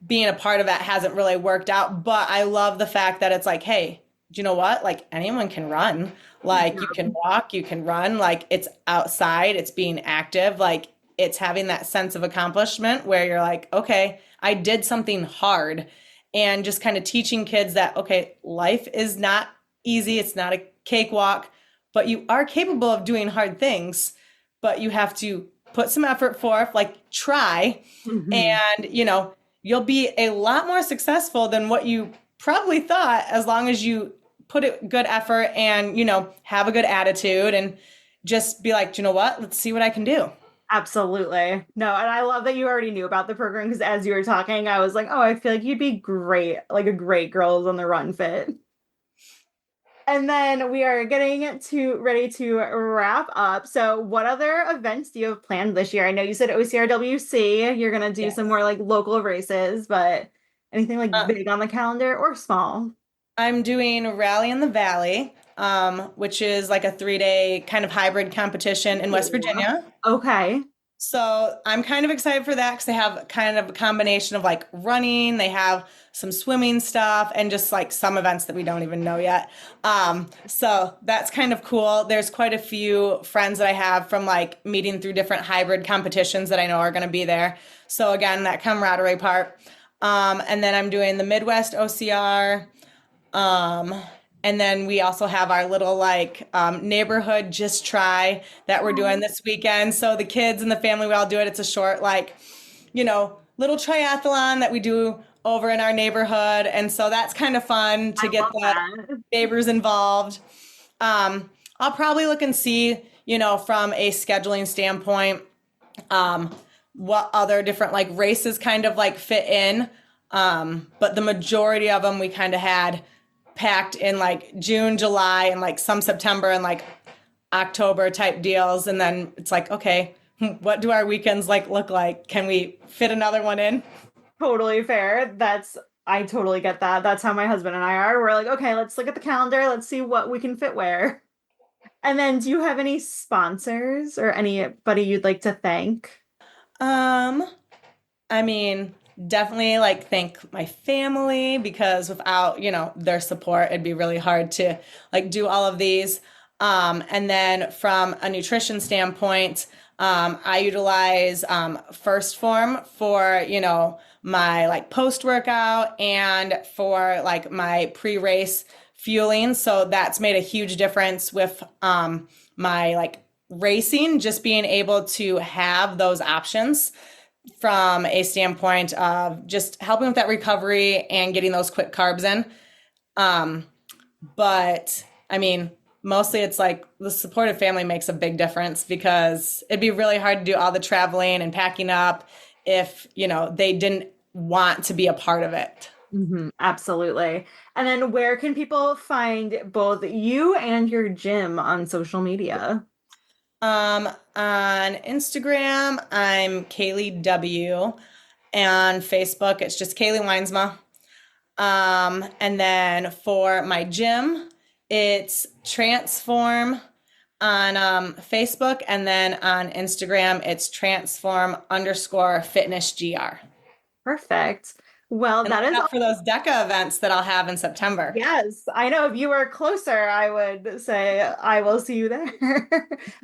[SPEAKER 9] being a part of that hasn't really worked out. But I love the fact that it's like, hey, do you know what? Like anyone can run. Like you can walk, you can run. Like it's outside, it's being active. Like it's having that sense of accomplishment where you're like, okay, I did something hard. And just kind of teaching kids that, okay, life is not easy. It's not a cakewalk, but you are capable of doing hard things, but you have to put some effort forth, like try, and you'll be a lot more successful than what you probably thought, as long as you put a good effort and, have a good attitude and just be like, you know what, let's see what I can do.
[SPEAKER 10] Absolutely. No, and I love that you already knew about the program, because as you were talking, I was like, oh, I feel like you'd be great, like a great Girls on the Run fit. And then we are getting ready to wrap up. So what other events do you have planned this year? I know you said OCRWC, you're going to do some more like local races, but anything like big on the calendar or small?
[SPEAKER 9] I'm doing Rally in the Valley, which is like a 3-day kind of hybrid competition in West Virginia.
[SPEAKER 10] Okay.
[SPEAKER 9] So I'm kind of excited for that because they have kind of a combination of like running, they have some swimming stuff, and just like some events that we don't even know yet. So that's kind of cool. There's quite a few friends that I have from like meeting through different hybrid competitions that I know are going to be there. So again, that camaraderie part. And then I'm doing the Midwest OCR. And then we also have our little like neighborhood just try that we're doing this weekend. So the kids and the family, we all do it. It's a short like, little triathlon that we do over in our neighborhood. And so that's kind of fun to get the neighbors involved. I'll probably look and see, from a scheduling standpoint, what other different like races kind of like fit in. But the majority of them we kind of had packed in like June, July, and like some September and like October type deals. And then it's like, okay, what do our weekends like look like? Can we fit another one in?
[SPEAKER 10] Totally fair. I totally get that. That's how my husband and I are. We're like, okay, let's look at the calendar. Let's see what we can fit where. And then do you have any sponsors or anybody you'd like to thank?
[SPEAKER 9] I mean, definitely like thank my family, because without, their support, it'd be really hard to like do all of these. And then from a nutrition standpoint, I utilize First Form for, my like post-workout and for like my pre-race fueling. So that's made a huge difference with my like racing, just being able to have those options from a standpoint of just helping with that recovery and getting those quick carbs in. But I mean, mostly it's like the supportive family makes a big difference, because it'd be really hard to do all the traveling and packing up if, they didn't want to be a part of it.
[SPEAKER 10] Mm-hmm, absolutely. And then where can people find both you and your gym on social media?
[SPEAKER 9] On Instagram, I'm Kaeley W. And Facebook, it's just Kaeley Wynsma. And then for my gym, it's Transform on Facebook. And then on Instagram, it's Transform_FitnessGR.
[SPEAKER 10] Perfect. Well,
[SPEAKER 9] And
[SPEAKER 10] that is
[SPEAKER 9] for those DECA events that I'll have in September.
[SPEAKER 10] Yes, I know. If you were closer, I would say I will see you there.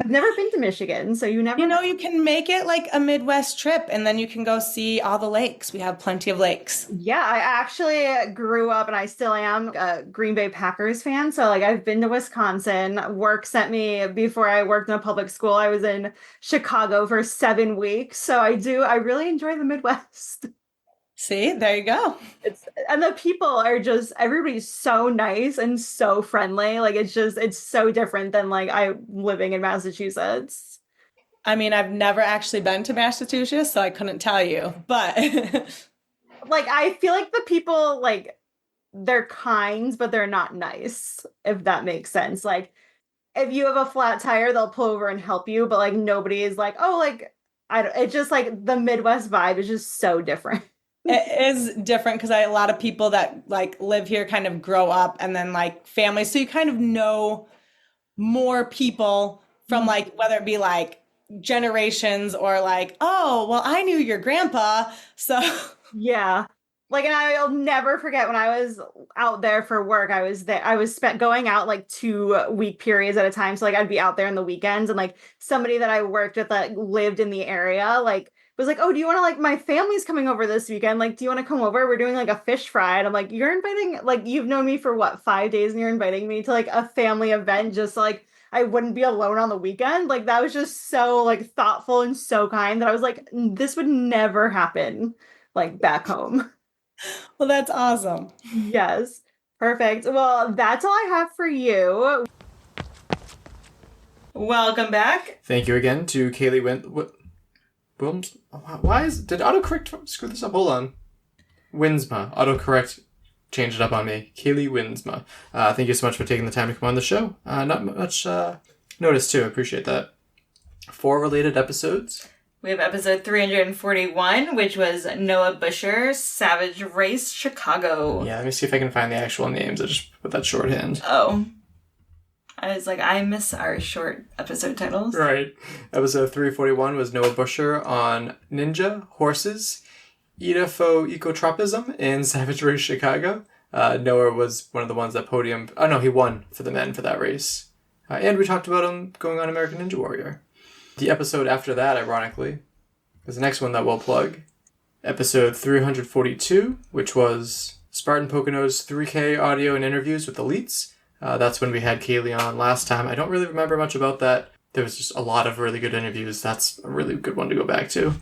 [SPEAKER 10] I've never been to Michigan, so you never
[SPEAKER 9] You can make it like a Midwest trip, and then you can go see all the lakes. We have plenty of lakes.
[SPEAKER 10] Yeah, I actually grew up, and I still am, a Green Bay Packers fan. So like I've been to Wisconsin. Work sent me, before I worked in a public school, I was in Chicago for 7 weeks. So I really enjoy the Midwest.
[SPEAKER 9] See, there you go.
[SPEAKER 10] And the people are just, everybody's so nice and so friendly. Like it's so different than like I living in Massachusetts.
[SPEAKER 9] I mean, I've never actually been to Massachusetts, so I couldn't tell you, but
[SPEAKER 10] like I feel like the people, like, they're kind, but they're not nice, if that makes sense. Like if you have a flat tire, they'll pull over and help you, but like nobody is like, oh, like it's just like the Midwest vibe is just so different.
[SPEAKER 9] It is different because a lot of people that like live here kind of grow up and then like families. So you kind of know more people from like, whether it be like generations or like, oh, well, I knew your grandpa. So
[SPEAKER 10] yeah. Like, and I'll never forget when I was out there for work, I was going out like 2-week periods at a time. So like I'd be out there on the weekends, and like somebody that I worked with that lived in the area, like was like, oh, do you want to, like, my family's coming over this weekend. Like, do you want to come over? We're doing like a fish fry. And I'm like, you're inviting, like, you've known me for what, 5 days, and you're inviting me to like a family event just like I wouldn't be alone on the weekend. Like, that was just so like thoughtful and so kind that I was like, this would never happen like back home.
[SPEAKER 9] Well, that's awesome.
[SPEAKER 10] Yes. Perfect. Well, that's all I have for you.
[SPEAKER 8] Welcome back.
[SPEAKER 7] Thank you again to Kaeley Wynsma. Did autocorrect screw this up? Hold on. Wynsma. Autocorrect changed it up on me. Kaeley Wynsma. Thank you so much for taking the time to come on the show. Not much notice too. I appreciate that. 4 related episodes.
[SPEAKER 8] We have episode 341, which was Noah Busher, Savage Race, Chicago.
[SPEAKER 7] Yeah, let me see if I can find the actual names. I just put that shorthand.
[SPEAKER 8] Oh. I was like, I miss our short episode titles.
[SPEAKER 7] Right. Episode 341 was Noah Busher on ninja, horses, Edapho ecotropism, and Savage Race Chicago. Noah was one of the ones that podiumed. Oh, no, he won for the men for that race. And we talked about him going on American Ninja Warrior. The episode after that, ironically, is the next one that we'll plug. Episode 342, which was Spartan Pocono's 3K audio and interviews with elites. That's when we had Kaeley on last time. I don't really remember much about that. There was just a lot of really good interviews. That's a really good one to go back to.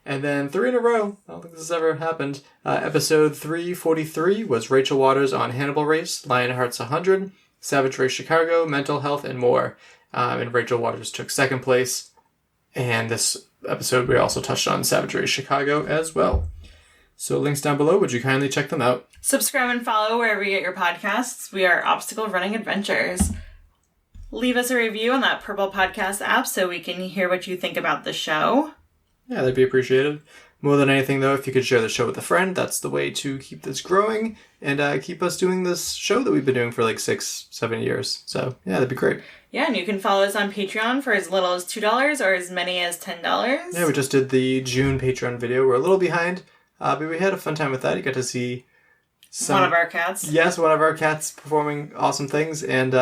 [SPEAKER 7] And then 3 in a row. I don't think this has ever happened. Episode 343 was Rachel Waters on Hannibal Race, Lionheart's 100, Savage Race Chicago, Mental Health, and more. And Rachel Waters took 2nd place. And this episode we also touched on Savage Race Chicago as well. So links down below. Would you kindly check them out?
[SPEAKER 8] Subscribe and follow wherever you get your podcasts. We are Obstacle Running Adventures. Leave us a review on that Purple Podcast app so we can hear what you think about the show.
[SPEAKER 7] Yeah, that'd be appreciated. More than anything, though, if you could share the show with a friend, that's the way to keep this growing and keep us doing this show that we've been doing for like 6-7 years. So, yeah, that'd be great.
[SPEAKER 8] Yeah, and you can follow us on Patreon for as little as $2 or as many as $10.
[SPEAKER 7] Yeah, we just did the June Patreon video. We're a little behind, but we had a fun time with that. You got to see
[SPEAKER 8] one of our cats.
[SPEAKER 7] Yes, one of our cats performing awesome things. And,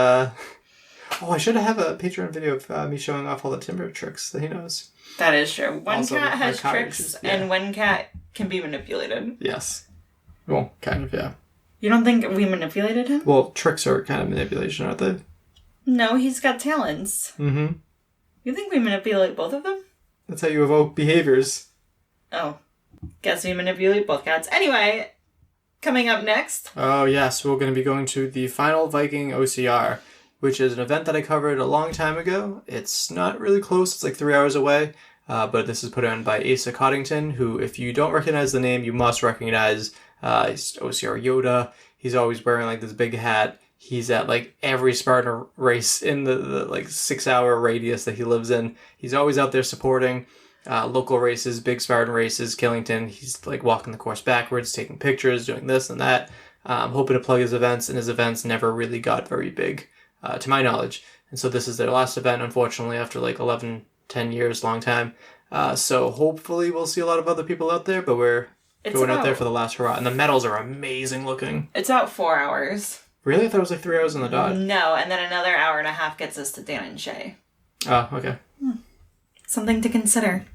[SPEAKER 7] I should have a Patreon video of me showing off all the timber tricks that he knows.
[SPEAKER 8] That is true. One
[SPEAKER 7] Also,
[SPEAKER 8] cat has
[SPEAKER 7] our
[SPEAKER 8] tricks,
[SPEAKER 7] issues, yeah.
[SPEAKER 8] and one cat can be manipulated.
[SPEAKER 7] Yes. Well, kind of, yeah.
[SPEAKER 8] You don't think we manipulated him?
[SPEAKER 7] Well, tricks are kind of manipulation, aren't they?
[SPEAKER 8] No, he's got talents.
[SPEAKER 7] Mm-hmm.
[SPEAKER 8] You think we manipulate both of them?
[SPEAKER 7] That's how you evoke behaviors.
[SPEAKER 8] Oh. Guess we manipulate both cats. Anyway, coming up next.
[SPEAKER 7] Oh, yes. We're going to be going to the Final Viking OCR, which is an event that I covered a long time ago. It's not really close. It's like 3 hours away. But this is put on by Asa Coddington, who, if you don't recognize the name, you must recognize. He's OCR Yoda. He's always wearing like this big hat. He's at like every Spartan race in the like 6 hour radius that he lives in. He's always out there supporting local races, big Spartan races, Killington. He's like walking the course backwards, taking pictures, doing this and that. Hoping to plug his events, and his events never really got very big, to my knowledge. And so this is their last event, unfortunately, after like 11, 10 years, long time. So hopefully we'll see a lot of other people out there, but we're going out there for the last hurrah. And the medals are amazing looking.
[SPEAKER 8] It's about 4 hours.
[SPEAKER 7] Really? I thought it was like 3 hours on the dot.
[SPEAKER 8] No, and then another hour and a half gets us to Dan and Shay.
[SPEAKER 7] Oh, okay.
[SPEAKER 8] Something to consider.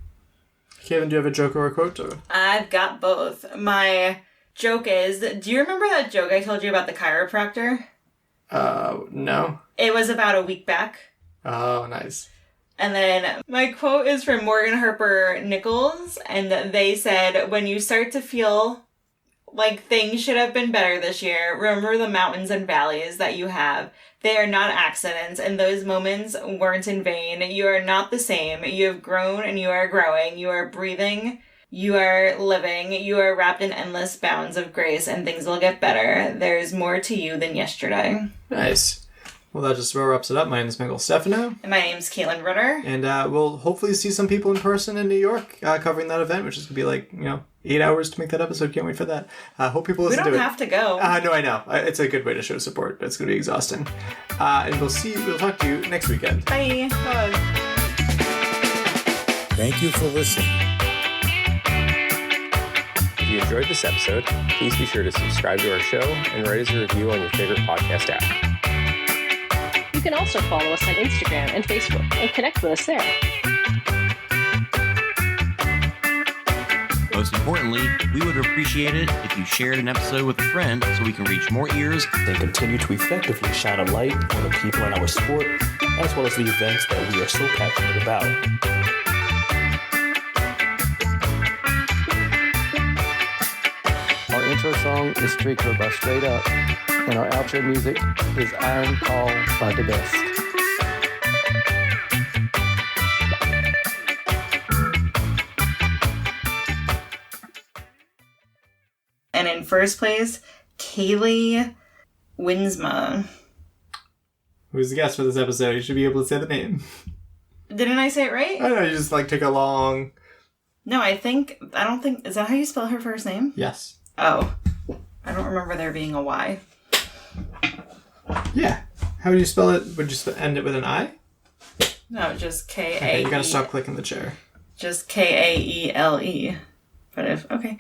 [SPEAKER 7] Kevin, do you have a joke or a quote? Or?
[SPEAKER 8] I've got both. My joke is, do you remember that joke I told you about the chiropractor?
[SPEAKER 7] No.
[SPEAKER 8] It was about a week back.
[SPEAKER 7] Oh, nice.
[SPEAKER 8] And then my quote is from Morgan Harper Nichols, and they said, when you start to feel like things should have been better this year, remember the mountains and valleys that you have. They are not accidents, and those moments weren't in vain. You are not the same. You have grown and you are growing. You are breathing. You are living. You are wrapped in endless bounds of grace, and things will get better. There is more to you than yesterday.
[SPEAKER 7] Nice. Well, that just wraps it up. My name is Michael Stefano.
[SPEAKER 8] And my name's Caitlin Ritter.
[SPEAKER 7] And we'll hopefully see some people in person in New York covering that event, which is going to be like, 8 hours to make that episode. Can't wait for that. Hope people listen to it.
[SPEAKER 8] We don't have to go.
[SPEAKER 7] No, I know. It's a good way to show support. It's going to be exhausting. And we'll talk to you next weekend.
[SPEAKER 8] Bye. Bye.
[SPEAKER 5] Thank you for listening.
[SPEAKER 1] If you enjoyed this episode, please be sure to subscribe to our show and write us a review on your favorite podcast app.
[SPEAKER 4] You can also follow us on Instagram and Facebook and connect with us there.
[SPEAKER 6] Most importantly, we would appreciate it if you shared an episode with a friend so we can reach more ears
[SPEAKER 2] and continue to effectively shine a light on the people in our sport, as well as the events that we are so passionate about.
[SPEAKER 3] Our intro song is Streaker by Straight Up, and our outro music is Iron Call by The Best.
[SPEAKER 8] And in first place, Kaeley Wynsma.
[SPEAKER 7] Who's the guest for this episode? You should be able to say the name.
[SPEAKER 8] Didn't I say it right?
[SPEAKER 7] I don't know, you just took a long...
[SPEAKER 8] No, I don't think, is that how you spell her first name?
[SPEAKER 7] Yes.
[SPEAKER 8] Oh. I don't remember there being a Y.
[SPEAKER 7] Yeah. How would you spell it? Would you end it with an I?
[SPEAKER 8] No, just K-A-E.
[SPEAKER 7] Okay, you gotta stop clicking the chair.
[SPEAKER 8] Just Kaele. But okay.